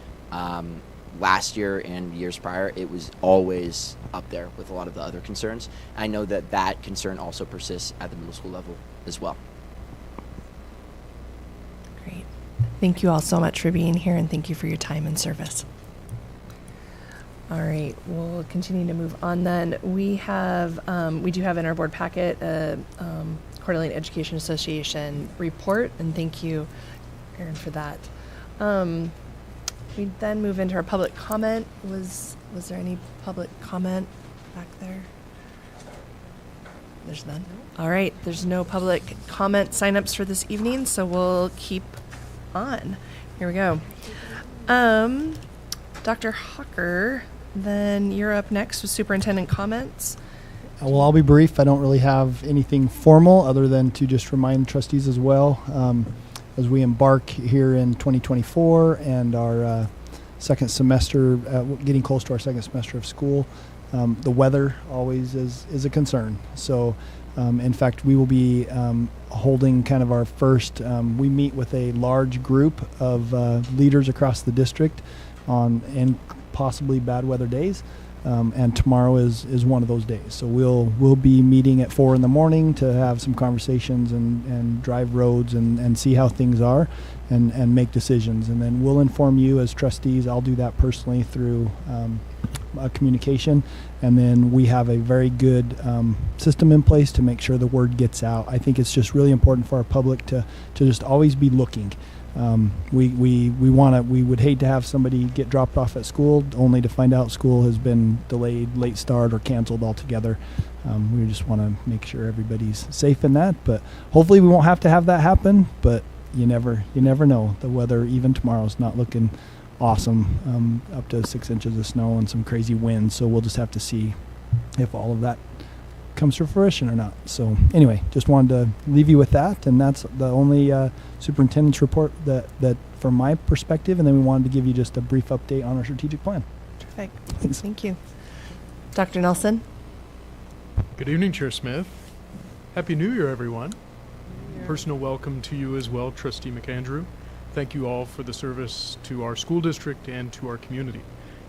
last year and years prior, it was always up there with a lot of the other concerns. I know that that concern also persists at the middle school level as well. Great. Thank you all so much for being here, and thank you for your time and service. All right, we'll continue to move on then. We do have in our board packet a Coeur d'Alene Education Association report, and thank you, Erin, for that. We then move into our public comment. Was there any public comment back there? There's none. All right, there's no public comment signups for this evening, so we'll keep on. Here we go. Dr. Hawker, then you're up next with superintendent comments. Well, I'll be brief. I don't really have anything formal other than to just remind trustees as well, as we embark here in 2024 and our second semester, getting close to our second semester of school. The weather always is a concern. So, in fact, we will be holding kind of our first, we meet with a large group of leaders across the district and possibly bad weather days. And tomorrow is one of those days. So we'll be meeting at 4 a.m. to have some conversations and drive roads and see how things are and make decisions. And then we'll inform you as trustees. I'll do that personally through communication, and then we have a very good system in place to make sure the word gets out. I think it's just really important for our public to just always be looking. We would hate to have somebody get dropped off at school only to find out school has been delayed, late start, or canceled altogether. We just want to make sure everybody's safe in that, but hopefully we won't have to have that happen, but you never know. The weather even tomorrow is not looking awesome, up to 6 inches of snow and some crazy winds, so we'll just have to see if all of that comes to fruition or not. So anyway, just wanted to leave you with that, and that's the only superintendent's report that from my perspective, and then we wanted to give you just a brief update on our strategic plan. Perfect. Thanks. Thank you. Dr. Nelson? Good evening, Chair Smith. Happy New Year, everyone. Personal welcome to you as well, Trustee McAndrew. Thank you all for the service to our school district and to our community.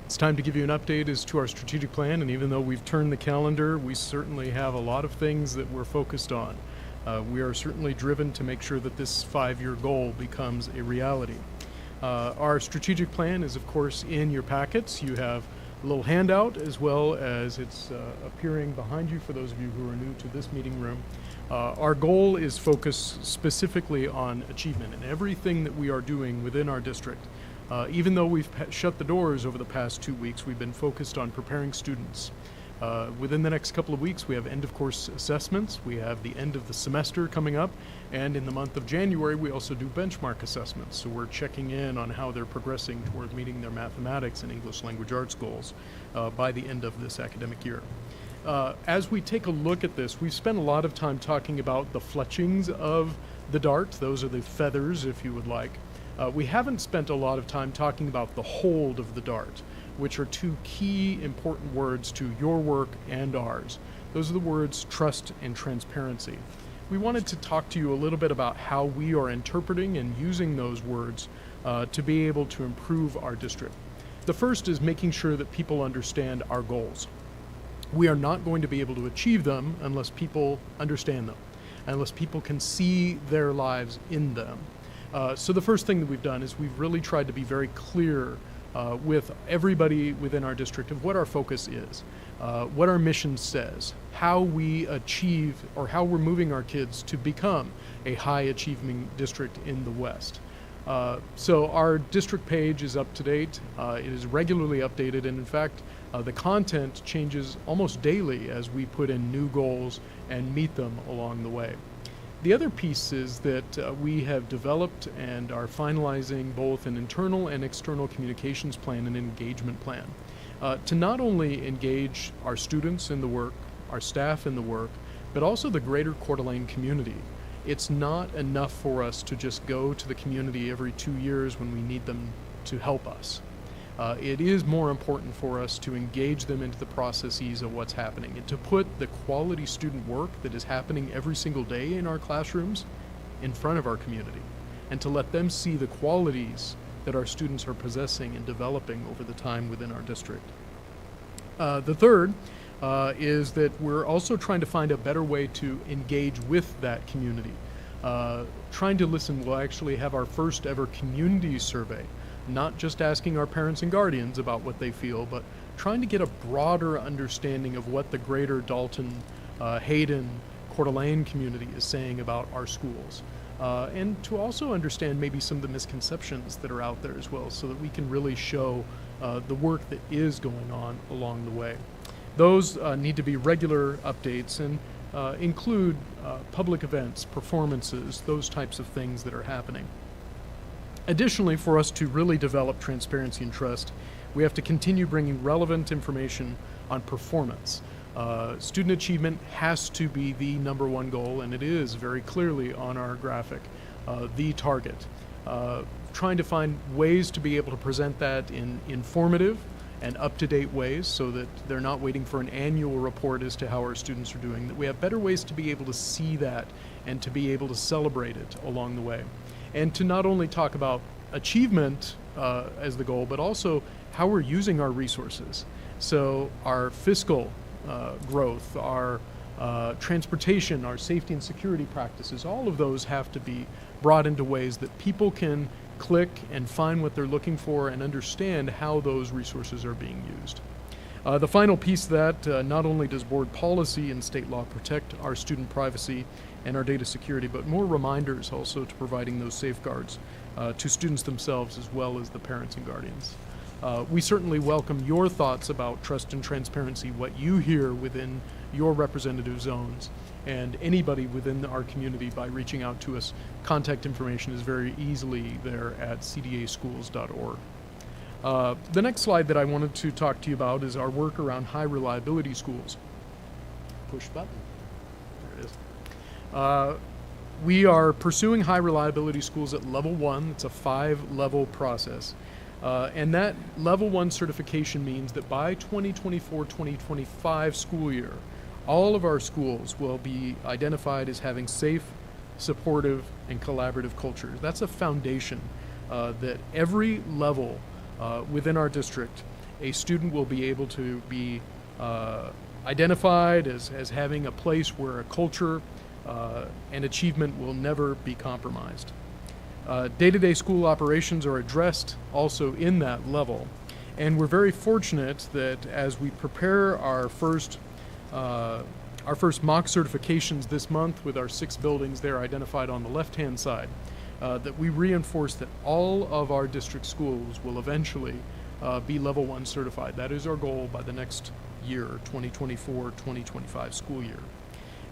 It's time to give you an update as to our strategic plan, and even though we've turned the calendar, we certainly have a lot of things that we're focused on. We are certainly driven to make sure that this 5-year goal becomes a reality. Our strategic plan is, of course, in your packets. You have a little handout, as well as it's appearing behind you for those of you who are new to this meeting room. Our goal is focused specifically on achievement and everything that we are doing within our district. Even though we've shut the doors over the past 2 weeks, we've been focused on preparing students. Within the next couple of weeks, we have end-of-course assessments. We have the end of the semester coming up, and in the month of January, we also do benchmark assessments. So we're checking in on how they're progressing toward meeting their mathematics and English language arts goals by the end of this academic year. As we take a look at this, we've spent a lot of time talking about the fletchings of the dart. Those are the feathers, if you would like. We haven't spent a lot of time talking about the hold of the dart, which are two key important words to your work and ours. Those are the words trust and transparency. We wanted to talk to you a little bit about how we are interpreting and using those words to be able to improve our district. The first is making sure that people understand our goals. We are not going to be able to achieve them unless people understand them, unless people can see their lives in them. So the first thing that we've done is we've really tried to be very clear with everybody within our district of what our focus is, what our mission says, how we achieve or how we're moving our kids to become a high achieving district in the West. So our district page is up to date. It is regularly updated, and in fact, the content changes almost daily as we put in new goals and meet them along the way. The other piece is that we have developed and are finalizing both an internal and external communications plan and engagement plan to not only engage our students in the work, our staff in the work, but also the greater Coeur d'Alene community. It's not enough for us to just go to the community every 2 years when we need them to help us. It is more important for us to engage them into the processes of what's happening and to put the quality student work that is happening every single day in our classrooms in front of our community, and to let them see the qualities that our students are possessing and developing over the time within our district. The third is that we're also trying to find a better way to engage with that community. Trying to listen, we'll actually have our first ever community survey, not just asking our parents and guardians about what they feel, but trying to get a broader understanding of what the greater Dalton, Hayden, Coeur d'Alene community is saying about our schools. And to also understand maybe some of the misconceptions that are out there as well, so that we can really show the work that is going on along the way. Those need to be regular updates and include public events, performances, those types of things that are happening. Additionally, for us to really develop transparency and trust, we have to continue bringing relevant information on performance. Student achievement has to be the number one goal, and it is very clearly on our graphic, the target. Trying to find ways to be able to present that in informative and up-to-date ways so that they're not waiting for an annual report as to how our students are doing, that we have better ways to be able to see that and to be able to celebrate it along the way. And to not only talk about achievement as the goal, but also how we're using our resources. So our fiscal growth, our transportation, our safety and security practices, all of those have to be brought into ways that people can click and find what they're looking for and understand how those resources are being used. The final piece of that, not only does board policy and state law protect our student privacy and our data security, but more reminders also to providing those safeguards to students themselves as well as the parents and guardians. We certainly welcome your thoughts about trust and transparency, what you hear within your representative zones, and anybody within our community by reaching out to us. Contact information is very easily there at cdaschools.org. The next slide that I wanted to talk to you about is our work around high reliability schools. Push button. There it is. We are pursuing high reliability schools at level 1. It's a 5-level process. And that level 1 certification means that by 2024-2025 school year, all of our schools will be identified as having safe, supportive, and collaborative cultures. That's a foundation that every level within our district, a student will be able to be identified as having a place where a culture and achievement will never be compromised. Day-to-day school operations are addressed also in that level, and we're very fortunate that as we prepare our first mock certifications this month with our 6 buildings there identified on the left-hand side, that we reinforce that all of our district schools will eventually be level 1 certified. That is our goal by the next year, 2024-2025 school year.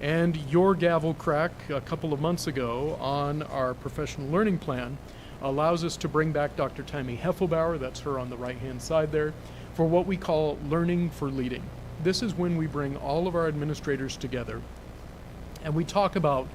And your gavel crack a couple of months ago on our professional learning plan allows us to bring back Dr. Tammy Heffelbauer, that's her on the right-hand side there, for what we call Learning for Leading. This is when we bring all of our administrators together and we talk about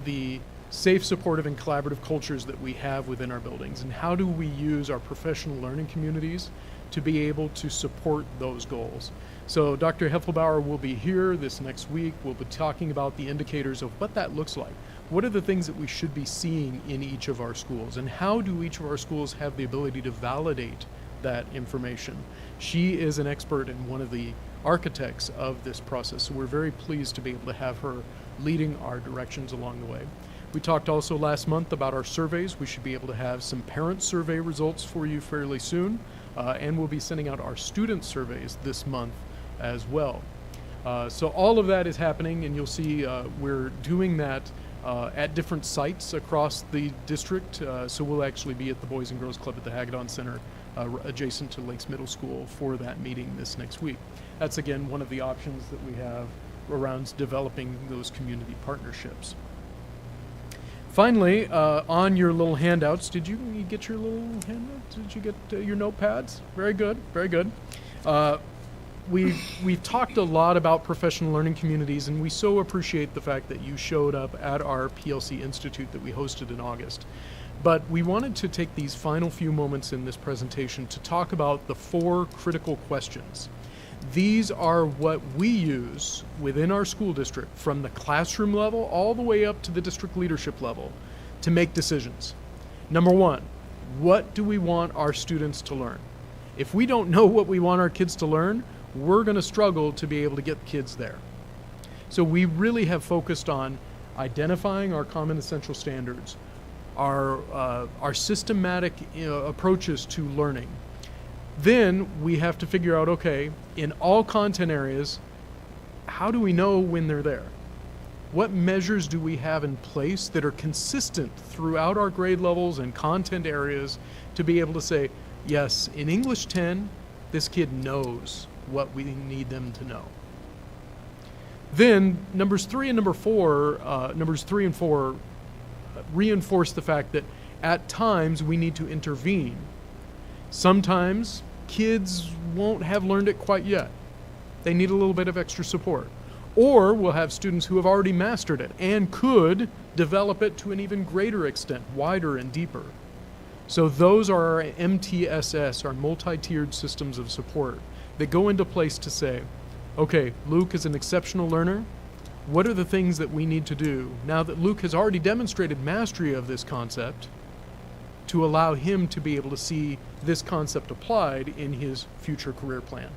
the safe, supportive, and collaborative cultures that we have within our buildings, and how do we use our professional learning communities to be able to support those goals. So Dr. Heffelbauer will be here this next week. We'll be talking about the indicators of what that looks like. What are the things that we should be seeing in each of our schools, and how do each of our schools have the ability to validate that information? She is an expert and one of the architects of this process, so we're very pleased to be able to have her leading our directions along the way. We talked also last month about our surveys. We should be able to have some parent survey results for you fairly soon, and we'll be sending out our student surveys this month as well. So all of that is happening, and you'll see we're doing that at different sites across the district. So we'll actually be at the Boys and Girls Club at the Hagedorn Center adjacent to Lakes Middle School for that meeting this next week. That's again one of the options that we have around developing those community partnerships. Finally, on your little handouts, did you get your little handouts? Did you get your notepads? Very good, very good. We've talked a lot about professional learning communities, and we so appreciate the fact that you showed up at our PLC Institute that we hosted in August. But we wanted to take these final few moments in this presentation to talk about the 4 critical questions. These are what we use within our school district from the classroom level all the way up to the district leadership level to make decisions. Number 1, what do we want our students to learn? If we don't know what we want our kids to learn, we're going to struggle to be able to get kids there. So we really have focused on identifying our common essential standards, our systematic approaches to learning. Then we have to figure out, okay, in all content areas, how do we know when they're there? What measures do we have in place that are consistent throughout our grade levels and content areas to be able to say, yes, in English 10, this kid knows what we need them to know. Then numbers 3 and 4 reinforce the fact that at times we need to intervene. Sometimes kids won't have learned it quite yet. They need a little bit of extra support. Or we'll have students who have already mastered it and could develop it to an even greater extent, wider and deeper. So those are our MTSS, our multi-tiered systems of support that go into place to say, okay, Luke is an exceptional learner. What are the things that we need to do now that Luke has already demonstrated mastery of this concept to allow him to be able to see this concept applied in his future career plan?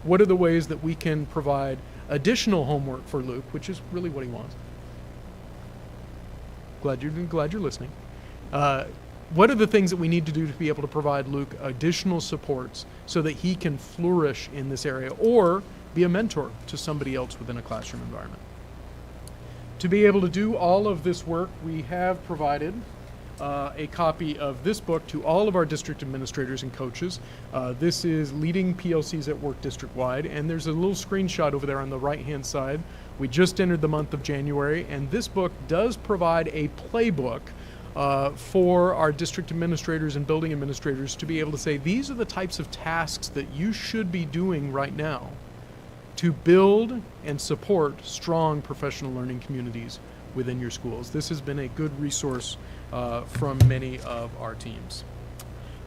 What are the ways that we can provide additional homework for Luke, which is really what he wants? Glad you're listening. what are the things that we need to do to be able to provide Luke additional supports so that he can flourish in this area or be a mentor to somebody else within a classroom environment. To be able to do all of this work, we have provided a copy of this book to all of our district administrators and coaches. This is Leading PLCs at Work District-Wide, and there's a little screenshot over there on the right-hand side. We just entered the month of January, and this book does provide a playbook for our district administrators and building administrators to be able to say, these are the types of tasks that you should be doing right now to build and support strong professional learning communities within your schools. This has been a good resource from many of our teams.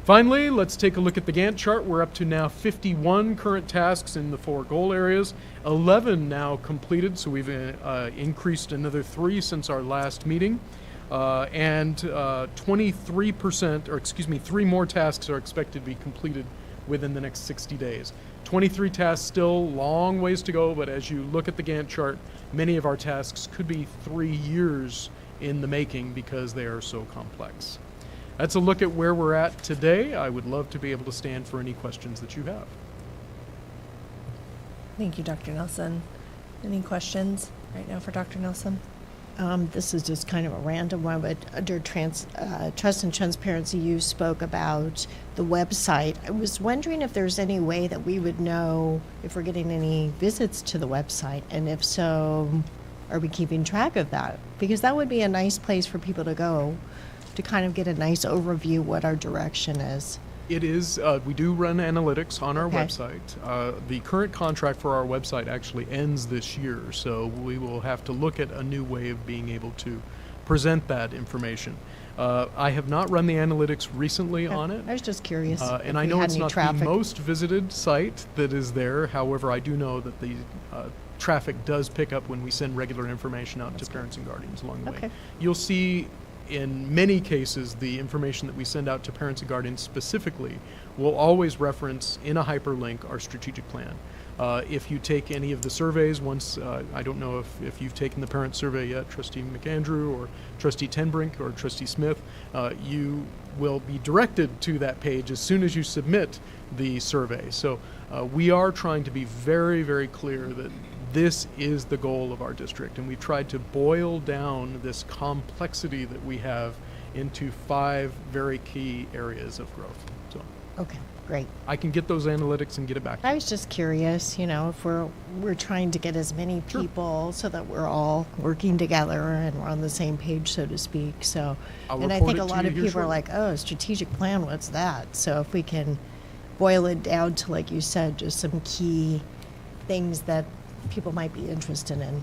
Finally, let's take a look at the Gantt chart. We're up to now 51 current tasks in the 4 goal areas, 11 now completed, so we've increased another 3 since our last meeting. And 23%, or excuse me, 3 more tasks are expected to be completed within the next 60 days. 23 tasks, still long ways to go, but as you look at the Gantt chart, many of our tasks could be 3 years in the making because they are so complex. That's a look at where we're at today. I would love to be able to stand for any questions that you have. Thank you, Dr. Nelson. Any questions right now for Dr. Nelson? This is just kind of a random one, but under trust and transparency, you spoke about the website. I was wondering if there's any way that we would know if we're getting any visits to the website, and if so, are we keeping track of that? Because that would be a nice place for people to go to kind of get a nice overview what our direction is. It is, we do run analytics on our Okay. website. The current contract for our website actually ends this year, so we will have to look at a new way of being able to present that information. I have not run the analytics recently on it. I was just curious. And I know it's not the most visited site that is there. However, I do know that the traffic does pick up when we send regular information out to parents and guardians along the way. Okay. You'll see in many cases the information that we send out to parents and guardians specifically will always reference in a hyperlink our strategic plan. If you take any of the surveys, once, I don't know if you've taken the parent survey yet, Trustee McAndrew or Trustee Tenbrink or Trustee Smith, you will be directed to that page as soon as you submit the survey. So we are trying to be very, very clear that this is the goal of our district, and we've tried to boil down this complexity that we have into 5 very key areas of growth. So Okay, great. I can get those analytics and get it back to I you. was just curious, you know, if we're trying to get as many people so that we're all working together and we're on the same page, so to speak. So, I'll and I report think it a to lot you of here people are shortly. like, "Oh, strategic plan, what's that?" So if we can boil it down to, like you said, just some key things that people might be interested in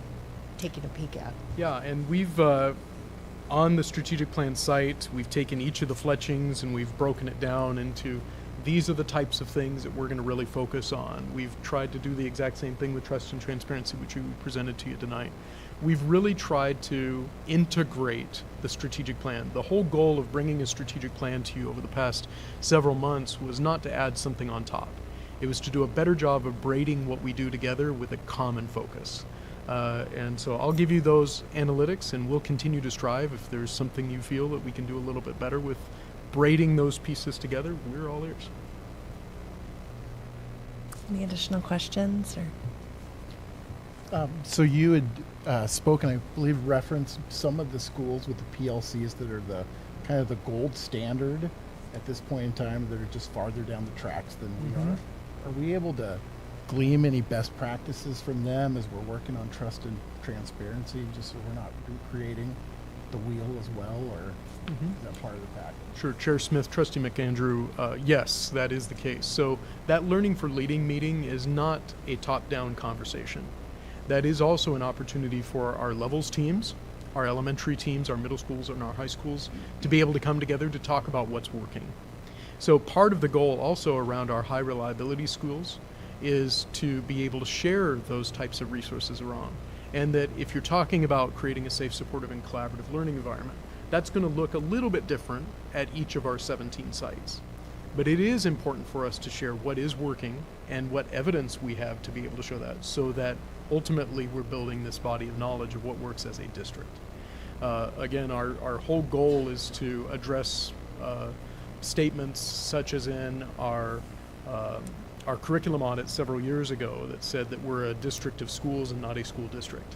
taking a peek at. Yeah, and we've, on the strategic plan site, we've taken each of the fletchings and we've broken it down into these are the types of things that we're going to really focus on. We've tried to do the exact same thing with trust and transparency, which we presented to you tonight. We've really tried to integrate the strategic plan. The whole goal of bringing a strategic plan to you over the past several months was not to add something on top. It was to do a better job of braiding what we do together with a common focus. And so I'll give you those analytics, and we'll continue to strive. If there's something you feel that we can do a little bit better with braiding those pieces together, we're all ears. Any additional questions or? So you had spoken, I believe, referenced some of the schools with the PLCs that are the kind of the gold standard at this point in time, that are just farther down the tracks than we are. Are we able to glean any best practices from them as we're working on trust and transparency, just so we're not recreating the wheel as well, or is that part of the package? Sure, Chair Smith, Trustee McAndrew, yes, that is the case. So that Learning for Leading meeting is not a top-down conversation. That is also an opportunity for our levels teams, our elementary teams, our middle schools, and our high schools to be able to come together to talk about what's working. So part of the goal also around our high reliability schools is to be able to share those types of resources around. And that if you're talking about creating a safe, supportive, and collaborative learning environment, that's going to look a little bit different at each of our 17 sites. But it is important for us to share what is working and what evidence we have to be able to show that, so that ultimately we're building this body of knowledge of what works as a district. Again, our whole goal is to address statements such as in our curriculum audit several years ago that said that we're a district of schools and not a school district.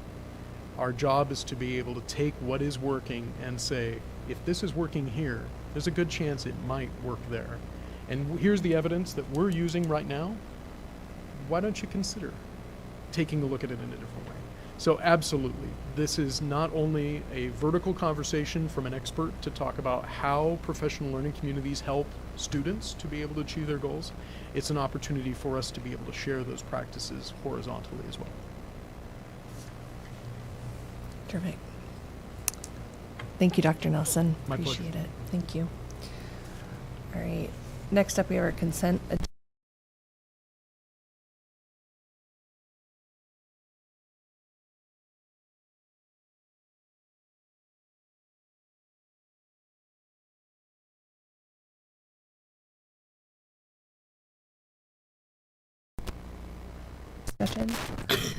Our job is to be able to take what is working and say, if this is working here, there's a good chance it might work there. And here's the evidence that we're using right now. Why don't you consider taking a look at it in a different way? So absolutely, this is not only a vertical conversation from an expert to talk about how professional learning communities help students to be able to achieve their goals. It's an opportunity for us to be able to share those practices horizontally as well. Terrific. Thank you, Dr. Nelson. My Appreciate pleasure. it. Thank you. All right. Next up, we have our consent. Discussion.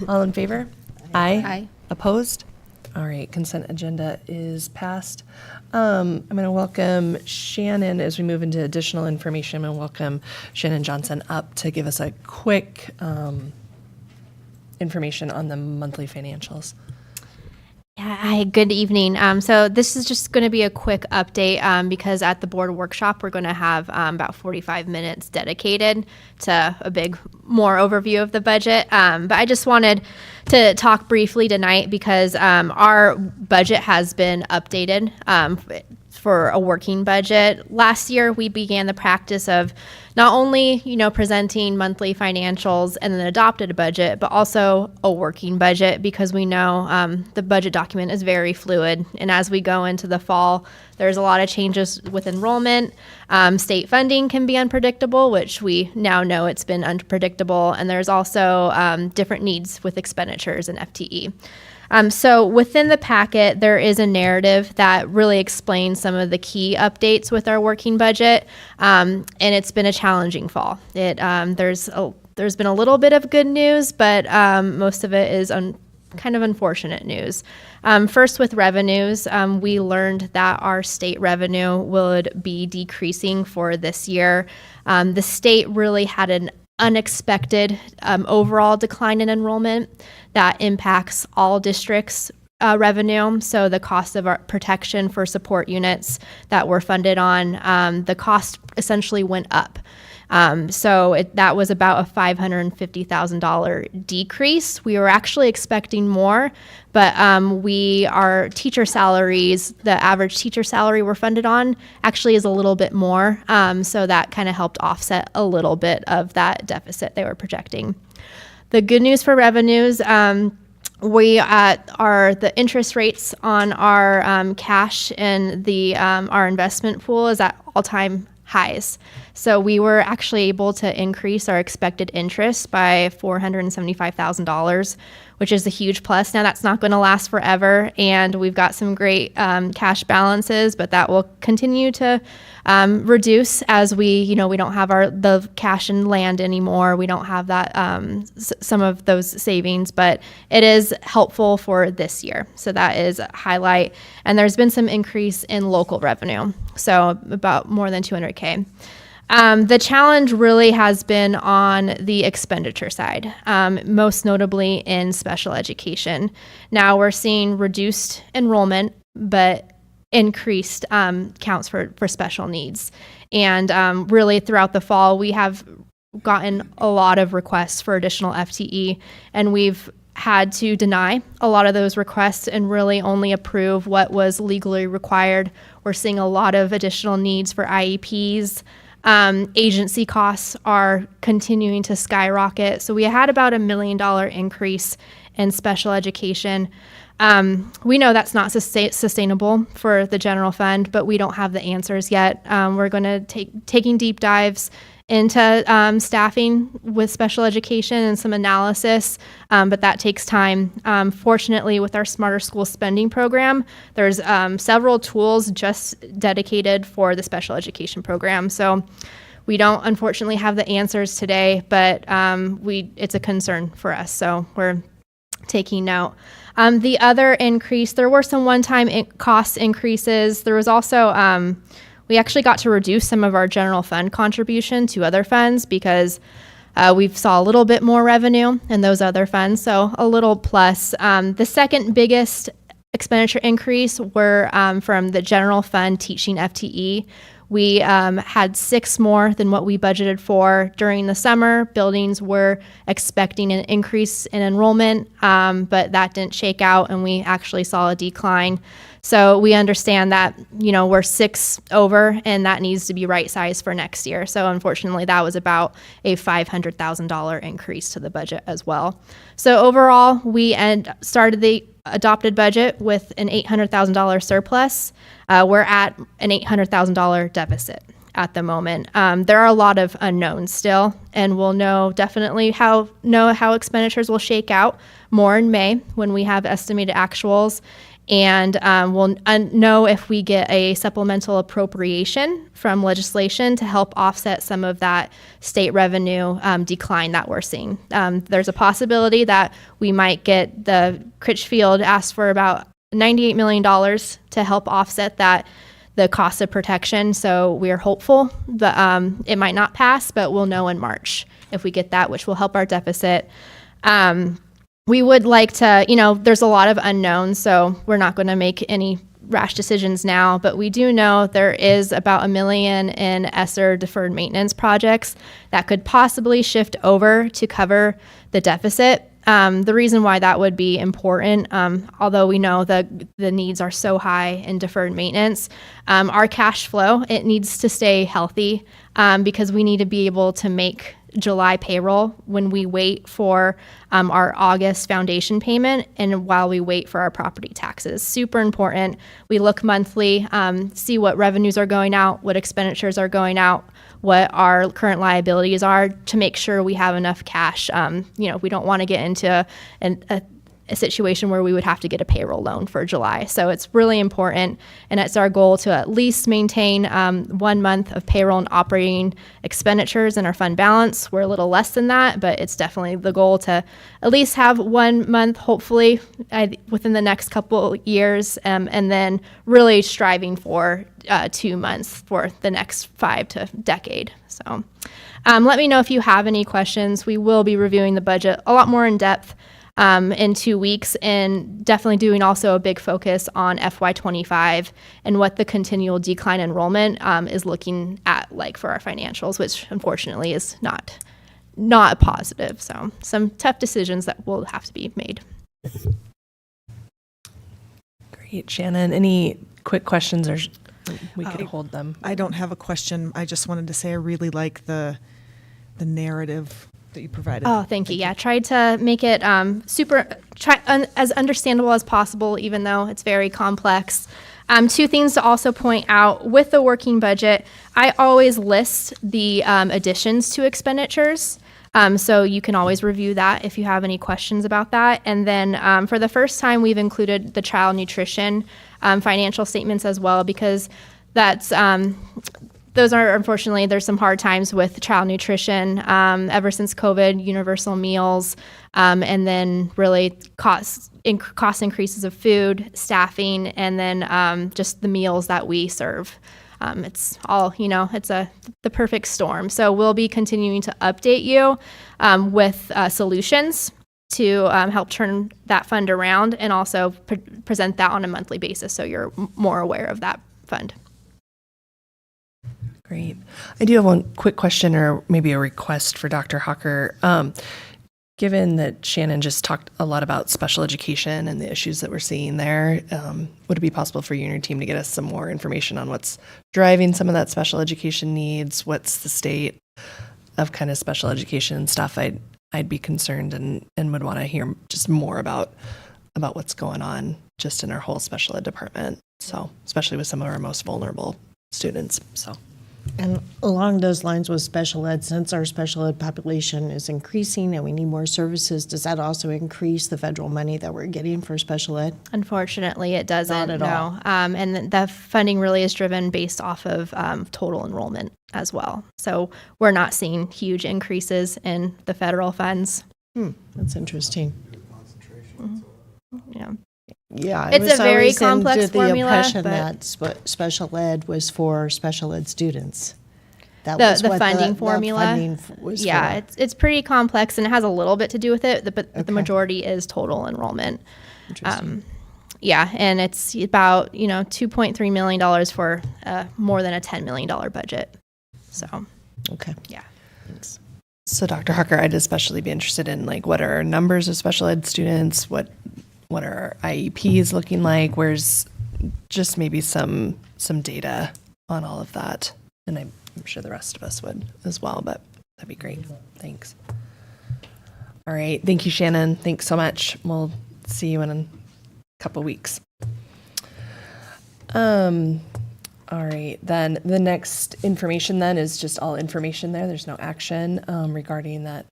All in favor? Aye. Aye. Opposed? All right, consent agenda is passed. I'm going to welcome Shannon as we move into additional information. I'm going to welcome Shannon Johnson up to give us a quick information on the monthly financials. Hi, good evening. So this is just going to be a quick update because at the board workshop, we're going to have about 45 minutes dedicated to a big, more overview of the budget. But I just wanted to talk briefly tonight because our budget has been updated for a working budget. Last year, we began the practice of not only, presenting monthly financials and then adopted a budget, but also a working budget because we know the budget document is very fluid. And as we go into the fall, there's a lot of changes with enrollment. State funding can be unpredictable, which we now know it's been unpredictable. And there's also different needs with expenditures and FTE. So within the packet, there is a narrative that really explains some of the key updates with our working budget, and it's been a challenging fall. There's been a little bit of good news, but most of it is kind of unfortunate news. First, with revenues, we learned that our state revenue would be decreasing for this year. The state really had an unexpected overall decline in enrollment that impacts all districts' revenue. So the cost of our protection for support units that were funded on, the cost essentially went up. That was about a $550,000 decrease. We were actually expecting more, but our teacher salaries, the average teacher salary we're funded on actually is a little bit more. So that kind of helped offset a little bit of that deficit they were projecting. The good news for revenues, the interest rates on our cash and our investment pool is at all-time highs. So we were actually able to increase our expected interest by $475,000, which is a huge plus. Now that's not going to last forever, and we've got some great cash balances, but that will continue to reduce as we don't have the cash and land anymore. We don't have that some of those savings, but it is helpful for this year. So that is a highlight. And there's been some increase in local revenue, so about more than $200K. The challenge really has been on the expenditure side, most notably in special education. Now we're seeing reduced enrollment, but increased counts for special needs. And really throughout the fall, we have gotten a lot of requests for additional FTE, and we've had to deny a lot of those requests and really only approve what was legally required. We're seeing a lot of additional needs for IEPs. Agency costs are continuing to skyrocket. So we had about $1 million increase in special education. We know that's not sustainable for the general fund, but we don't have the answers yet. We're going to taking deep dives into staffing with special education and some analysis, but that takes time. Fortunately, with our Smarter School Spending program, there's several tools just dedicated for the special education program. So we don't unfortunately have the answers today, but it's a concern for us. So we're taking note. The other increase, there were some one-time cost increases. There was also we actually got to reduce some of our general fund contribution to other funds because we've saw a little bit more revenue in those other funds, so a little plus. The second biggest expenditure increase were from the general fund teaching FTE. We had 6 more than what we budgeted for during the summer. Buildings were expecting an increase in enrollment, but that didn't shake out, and we actually saw a decline. So we understand that, we're 6 over, and that needs to be right-sized for next year. So unfortunately, that was about a $500,000 increase to the budget as well. So overall, we started the adopted budget with an $800,000 surplus. We're at an $800,000 deficit at the moment. There are a lot of unknowns still, and we'll definitely know how expenditures will shake out more in May when we have estimated actuals. And we'll know if we get a supplemental appropriation from legislation to help offset some of that state revenue decline that we're seeing. There's a possibility that we might get the Critchfield asked for about $98 million to help offset the cost of protection. So we're hopeful that it might not pass, but we'll know in March if we get that, which will help our deficit. We would like to, there's a lot of unknowns, so we're not going to make any rash decisions now, but we do know there is about $1 million in ESSER deferred maintenance projects that could possibly shift over to cover the deficit. The reason why that would be important, although we know the needs are so high in deferred maintenance, our cash flow, it needs to stay healthy because we need to be able to make July payroll when we wait for our August foundation payment and while we wait for our property taxes. Super important. We look monthly, see what revenues are going out, what expenditures are going out, what our current liabilities are to make sure we have enough cash. We don't want to get into a situation where we would have to get a payroll loan for July. So it's really important, and it's our goal to at least maintain 1 month of payroll and operating expenditures in our fund balance. We're a little less than that, but it's definitely the goal to at least have 1 month, hopefully, within the next couple years, and then really striving for 2 months for the next 5 to decade. So let me know if you have any questions. We will be reviewing the budget a lot more in depth in 2 weeks, and definitely doing also a big focus on FY25 and what the continual decline enrollment is looking at like for our financials, which unfortunately is not positive. So some tough decisions that will have to be made. Great. Shannon, any quick questions or we could hold them? I don't have a question. I just wanted to say I really like the narrative that you provided. Oh, thank you. Yeah, tried to make it as understandable as possible, even though it's very complex. 2 things to also point out with the working budget, I always list the additions to expenditures. So you can always review that if you have any questions about that. And then for the first time, we've included the child nutrition financial statements as well, because that's those are, unfortunately, there's some hard times with child nutrition ever since COVID, universal meals, and then really cost increases of food, staffing, and then just the meals that we serve. It's all, it's the perfect storm. So we'll be continuing to update you with solutions to help turn that fund around, and also present that on a monthly basis so you're more aware of that fund. Great. I do have one quick question, or maybe a request for Dr. Hawker. Given that Shannon just talked a lot about special education and the issues that we're seeing there, would it be possible for you and your team to get us some more information on what's driving some of that special education needs? What's the state of kind of special education stuff? I'd be concerned and would want to hear just more about what's going on just in our whole special ed department. So, especially with some of our most vulnerable students. So. And along those lines with special ed, since our special ed population is increasing and we need more services, does that also increase the federal money that we're getting for special ed? Unfortunately, it doesn't. Not at all. And the funding really is driven based off of total enrollment as well. So we're not seeing huge increases in the federal funds. That's interesting. Yeah. Yeah, It's it was a very always complex under the formula, impression but- that special ed was for special ed students. That the was the what funding formula. funding was yeah, for. it's pretty complex and it has a little bit to do with it, but the Okay. majority is total enrollment. Interesting. Yeah, and it's about $2.3 million for more than a $10 million budget. So Okay. yeah. So Dr. Hucker, I'd especially be interested in like what are our numbers of special ed students? What are our IEPs looking like? Where's just maybe some data on all of that? And I'm sure the rest of us would as well, but that'd be great. Thanks. All right. Thank you, Shannon. Thanks so much. We'll see you in a couple weeks. All right, then the next information then is just all information there. There's no action regarding that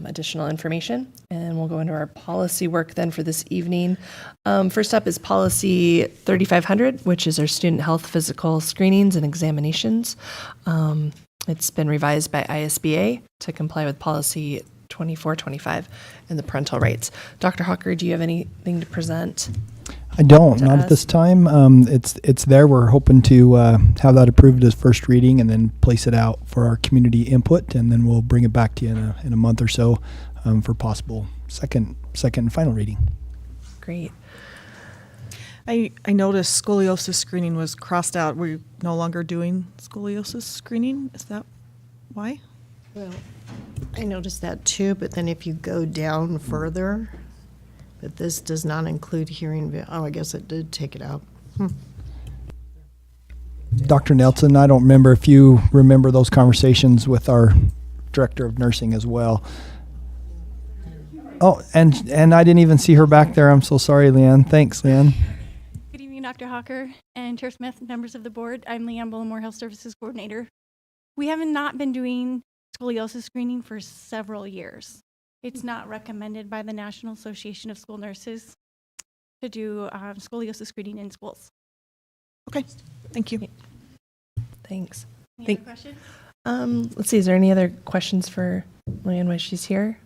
additional information. And we'll go into our policy work then for this evening. First up is policy 3500, which is our student health physical screenings and examinations. It's been revised by ISBA to comply with policy 2425 and the parental rights. Dr. Hawker, do you have anything to present? I don't, to not us? at this time. It's there. We're hoping to have that approved as first reading and then place it out for our community input, and then we'll bring it back to you in a month or so for possible second and final reading. Great. I noticed scoliosis screening was crossed out. We're no longer doing scoliosis screening. Is that why? Well, I noticed that too, but then if you go down further, but this does not include hearing. Oh, I guess it did take it out. Dr. Nelson, I don't remember if you remember those conversations with our director of nursing as well. Oh, and I didn't even see her back there. I'm so sorry, Leanne. Thanks, Leanne. Good evening, Dr. Hawker and Chair Smith, members of the board. I'm Leanne Bullimore, Health Services Coordinator. We have not been doing scoliosis screening for several years. It's not recommended by the National Association of School Nurses to do scoliosis screening in schools. Okay, thank you. Thanks. Any other questions? Let's see, is there any other questions for Leanne while she's here?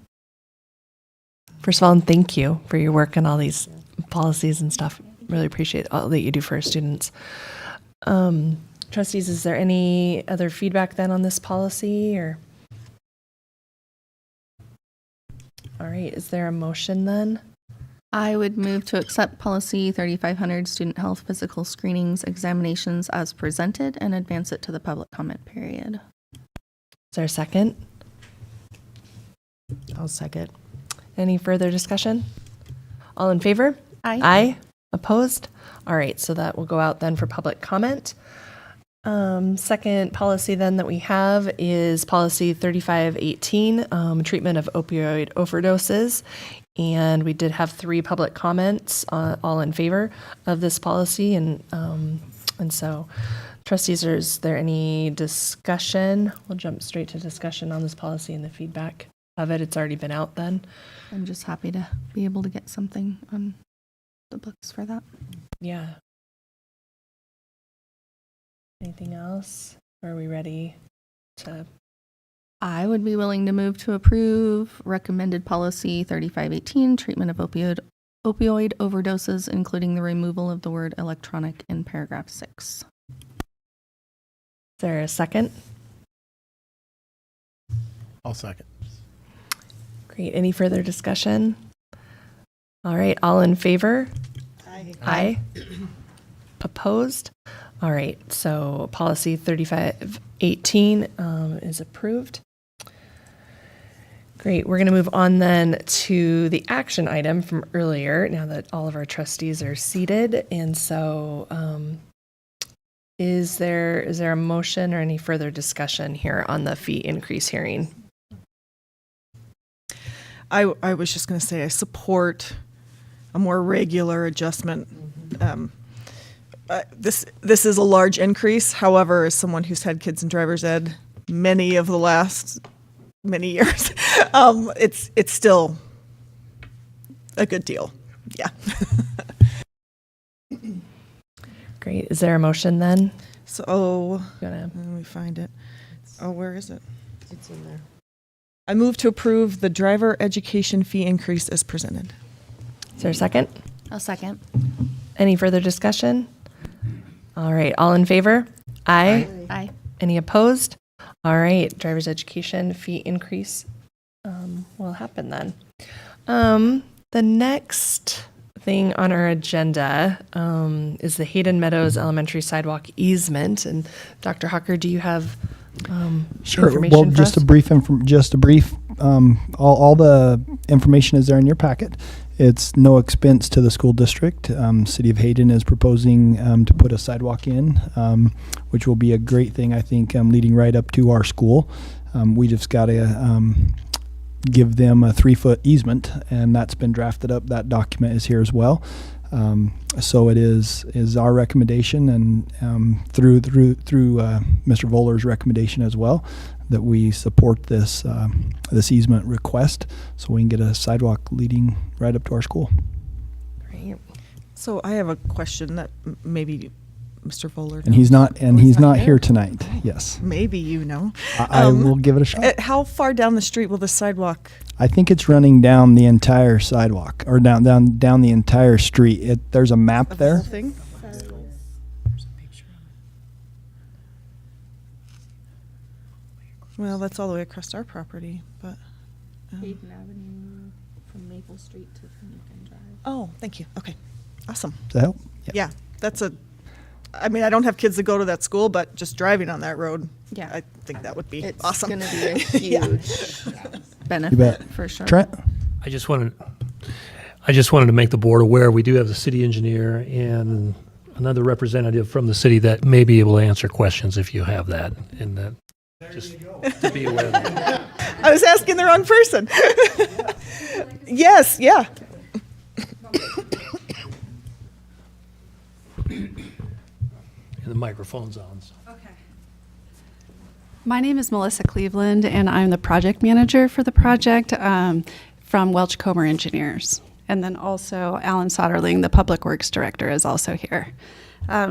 First of all, and thank you for your work on all these policies and stuff. Really appreciate all that you do for our students. Trustees, is there any other feedback then on this policy or? All right, is there a motion then? I would move to accept policy 3500 student health physical screenings examinations as presented and advance it to the public comment period. Is there a second? I'll second. Any further discussion? All in favor? Aye. Aye. Opposed? All right, so that will go out then for public comment. Second policy then that we have is policy 3518, treatment of opioid overdoses. And we did have 3 public comments, all in favor of this policy. And so, trustees, is there any discussion? We'll jump straight to discussion on this policy and the feedback of it. It's already been out then. I'm just happy to be able to get something on the books for that. Yeah. Anything else? Are we ready to? I would be willing to move to approve recommended policy 3518, treatment of opioid overdoses, including the removal of the word electronic in paragraph 6. Is there a second? I'll second. Great. Any further discussion? All right. All in favor? Aye. Aye. Opposed? All right. So policy 3518 is approved. Great. We're going to move on then to the action item from earlier, now that all of our trustees are seated. And so is there a motion or any further discussion here on the fee increase hearing? I was just going to say I support a more regular adjustment. This is a large increase. However, as someone who's had kids in driver's ed many of the last many years, it's still a good deal. Yeah. Great. Is there a motion then? So let me find it. Oh, where is it? It's in there. I move to approve the driver education fee increase as presented. Is there a second? I'll second. Any further discussion? All right, all in favor? Aye. Aye. Any opposed? All right, driver's education fee increase will happen then. The next thing on our agenda is the Hayden Meadows Elementary sidewalk easement. And Dr. Hawker, do you have information Well, for just us? a brief. All the information is there in your packet. It's no expense to the school district. City of Hayden is proposing to put a sidewalk in, which will be a great thing, I think, leading right up to our school. We just got to give them a 3-foot easement, and that's been drafted up. That document is here as well. So it is our recommendation, and through Mr. Voller's recommendation as well, that we support this this easement request, so we can get a sidewalk leading right up to our school. Great. So I have a question that maybe Mr. Voller. And he's not here here tonight. Yes, Maybe you know. I will give it a shot. How far down the street will the sidewalk? I think it's running down the entire sidewalk, or down the entire street. There's a map there. Whole thing? Well, that's all the way across our property, but. Hayden Avenue from Maple Street to Finucane Drive. Oh, thank you. Okay, awesome. Does that help? Yeah, I mean, I don't have kids that go to that school, but just driving on that road, Yeah. I think that would be It's awesome. going to be a Yeah. huge You bet. benefit for sure. Trent? I just wanted to make the board aware, we do have the city engineer and another representative from the city that may be able to answer questions if you have that. And just to be aware of that. I was asking the wrong person. Yes, yeah. And the microphone's on. So. My name is Melissa Cleveland, and I'm the project manager for the project from Welch Comer Engineers. And then also Alan Soderling, the Public Works Director, is also here.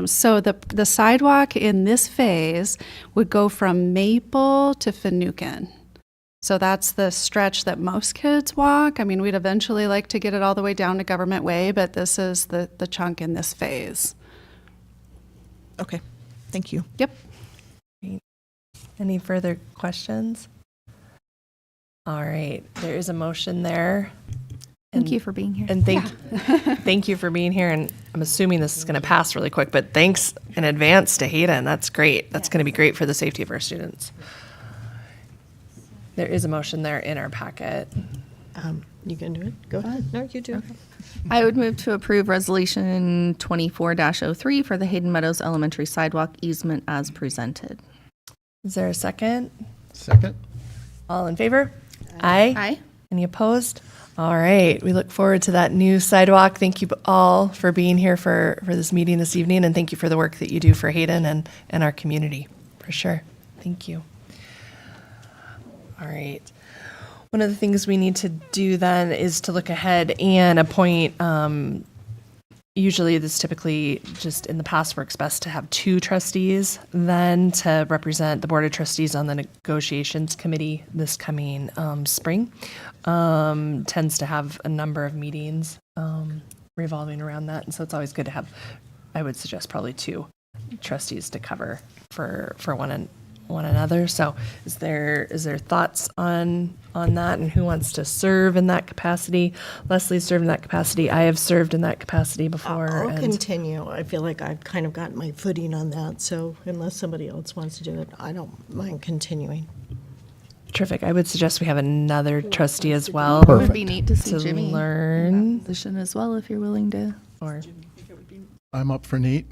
So the sidewalk in this phase would go from Maple to Finucane. So that's the stretch that most kids walk. I mean, we'd eventually like to get it all the way down to Government Way, but this is the chunk in this phase. Okay, thank you. Yep. Any further questions? All right, there is a motion there. Thank you for being here. And thank you for being here. And I'm assuming this is going to pass really quick, but thanks in advance to Hayden. That's great. That's going to be great for the safety of our students. There is a motion there in our packet. You can do it. Go ahead. No, you do. Okay. I would move to approve Resolution 24-03 for the Hayden Meadows Elementary Sidewalk easement as presented. Is there a second? Second. All in favor? Aye. Aye. Any opposed? All right. We look forward to that new sidewalk. Thank you all for being here for this meeting this evening, and thank you for the work that you do for Hayden and our community, for sure. Thank you. All right. One of the things we need to do then is to look ahead and appoint, usually this typically just in the past works best to have 2 trustees then to represent the Board of Trustees on the negotiations committee this coming spring. Tends to have a number of meetings revolving around that. And so it's always good to have, I would suggest probably 2 trustees to cover for one another. So is there thoughts on that, and who wants to serve in that capacity? Leslie served in that capacity. I have served in that capacity before. I'll continue. I feel like I've kind of gotten my footing on that. So unless somebody else wants to do it, I don't mind continuing. Terrific. I would suggest we have another trustee as well. It would be neat to see to Jimmy learn. in that position as well, if you're willing to. Or I'm up for neat.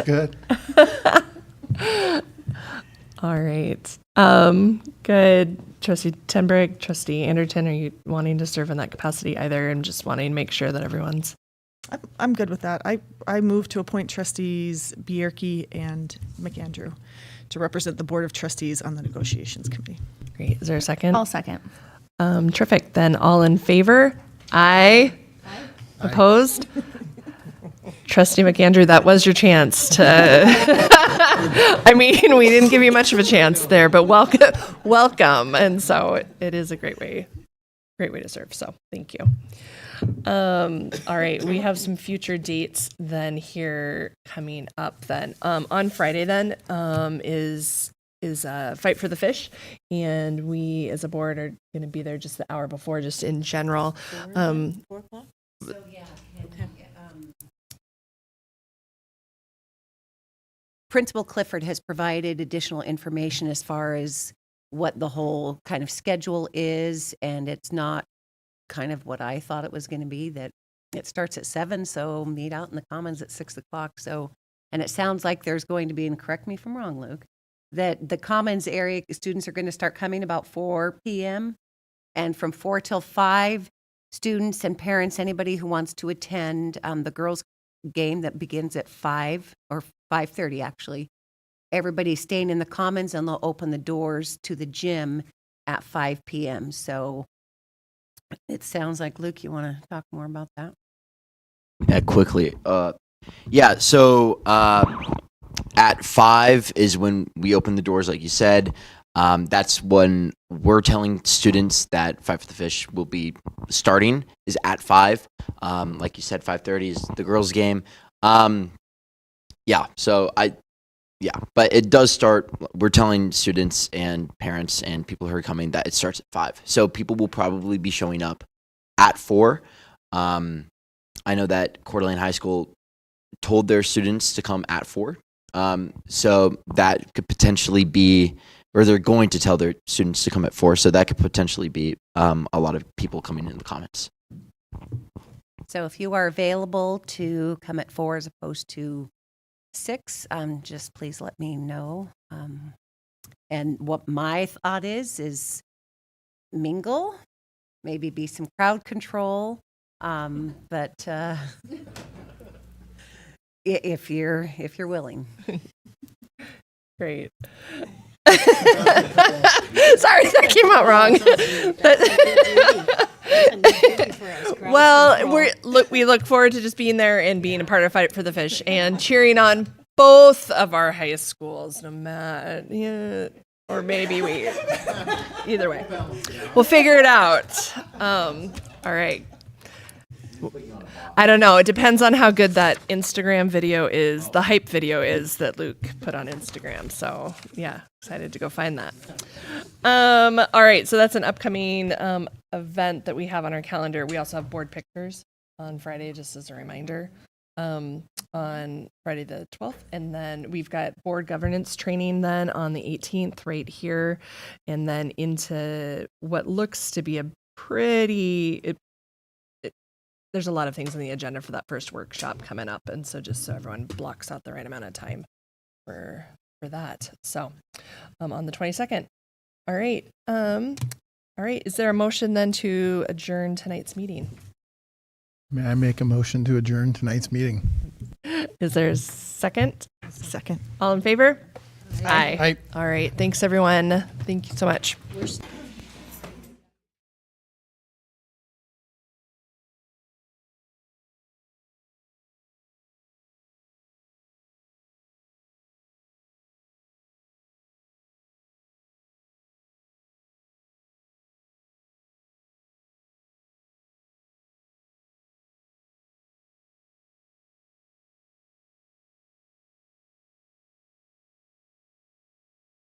Good. all right. Good. Trustee Tenbrink, Trustee Anderton, are you wanting to serve in that capacity either, and just wanting to make sure that everyone's? I'm good with that. I move to appoint trustees Bierke and McAndrew to represent the Board of Trustees on the negotiations committee. Great. Is there a second? I'll second. Terrific. Then all in favor? Aye. Opposed? Trustee McAndrew, that was your chance to. I mean, we didn't give you much of a chance there, but welcome. And so it is a great way great way to serve. So thank you. All right, we have some future dates then here coming up then. On Friday then is Fight for the Fish, and we as a board are going to be there just the hour before, just in general. 4 o'clock? So, yeah. Principal Clifford has provided additional information as far as what the whole kind of schedule is, and it's not kind of what I thought it was going to be, that it starts at 7, so meet out in the Commons at 6 o'clock. So, and it sounds like there's going to be, and correct me if I'm wrong, Luke, that the Commons area students are going to start coming about 4 p.m. and from 4 till 5, students and parents, anybody who wants to attend the girls' game that begins at 5 or 5:30 actually. Everybody's staying in the Commons, and they'll open the doors to the gym at 5 p.m. So it sounds like, Luke, you want to talk more about that? Yeah, quickly. Yeah, so at 5 is when we open the doors, like you said. That's when we're telling students that Fight for the Fish will be starting, is at 5. Like you said, 5:30 is the girls' game. But it does start, we're telling students and parents and people who are coming that it starts at 5. So people will probably be showing up at 4. I know that Coeur d'Alene High School told their students to come at 4. So that could potentially be, or they're going to tell their students to come at 4. So that could potentially be a lot of people coming in the comments. So if you are available to come at 4 as opposed to 6, just please let me know. And what my thought is mingle, maybe be some crowd control. But if you're willing. Great. Sorry, that came out wrong. Well, we look forward to just being there and being a part of Fight for the Fish and cheering on both of our high schools, no matter, or maybe either way, we'll figure it out. All right. I don't know. It depends on how good that Instagram video is, the hype video is that Luke put on Instagram. So yeah, excited to go find that. All right, so that's an upcoming event that we have on our calendar. We also have board pictures on Friday, just as a reminder, on Friday the 12th. And then we've got board governance training then on the 18th right here. And then into what looks to be a pretty... There's a lot of things on the agenda for that first workshop coming up, and so just so everyone blocks out the right amount of time for that. So on the 22nd. All right. Is there a motion then to adjourn tonight's meeting? May I make a motion to adjourn tonight's meeting? Is there a second? Second. All in favor? Aye. All right. Thanks, everyone. Thank you so much.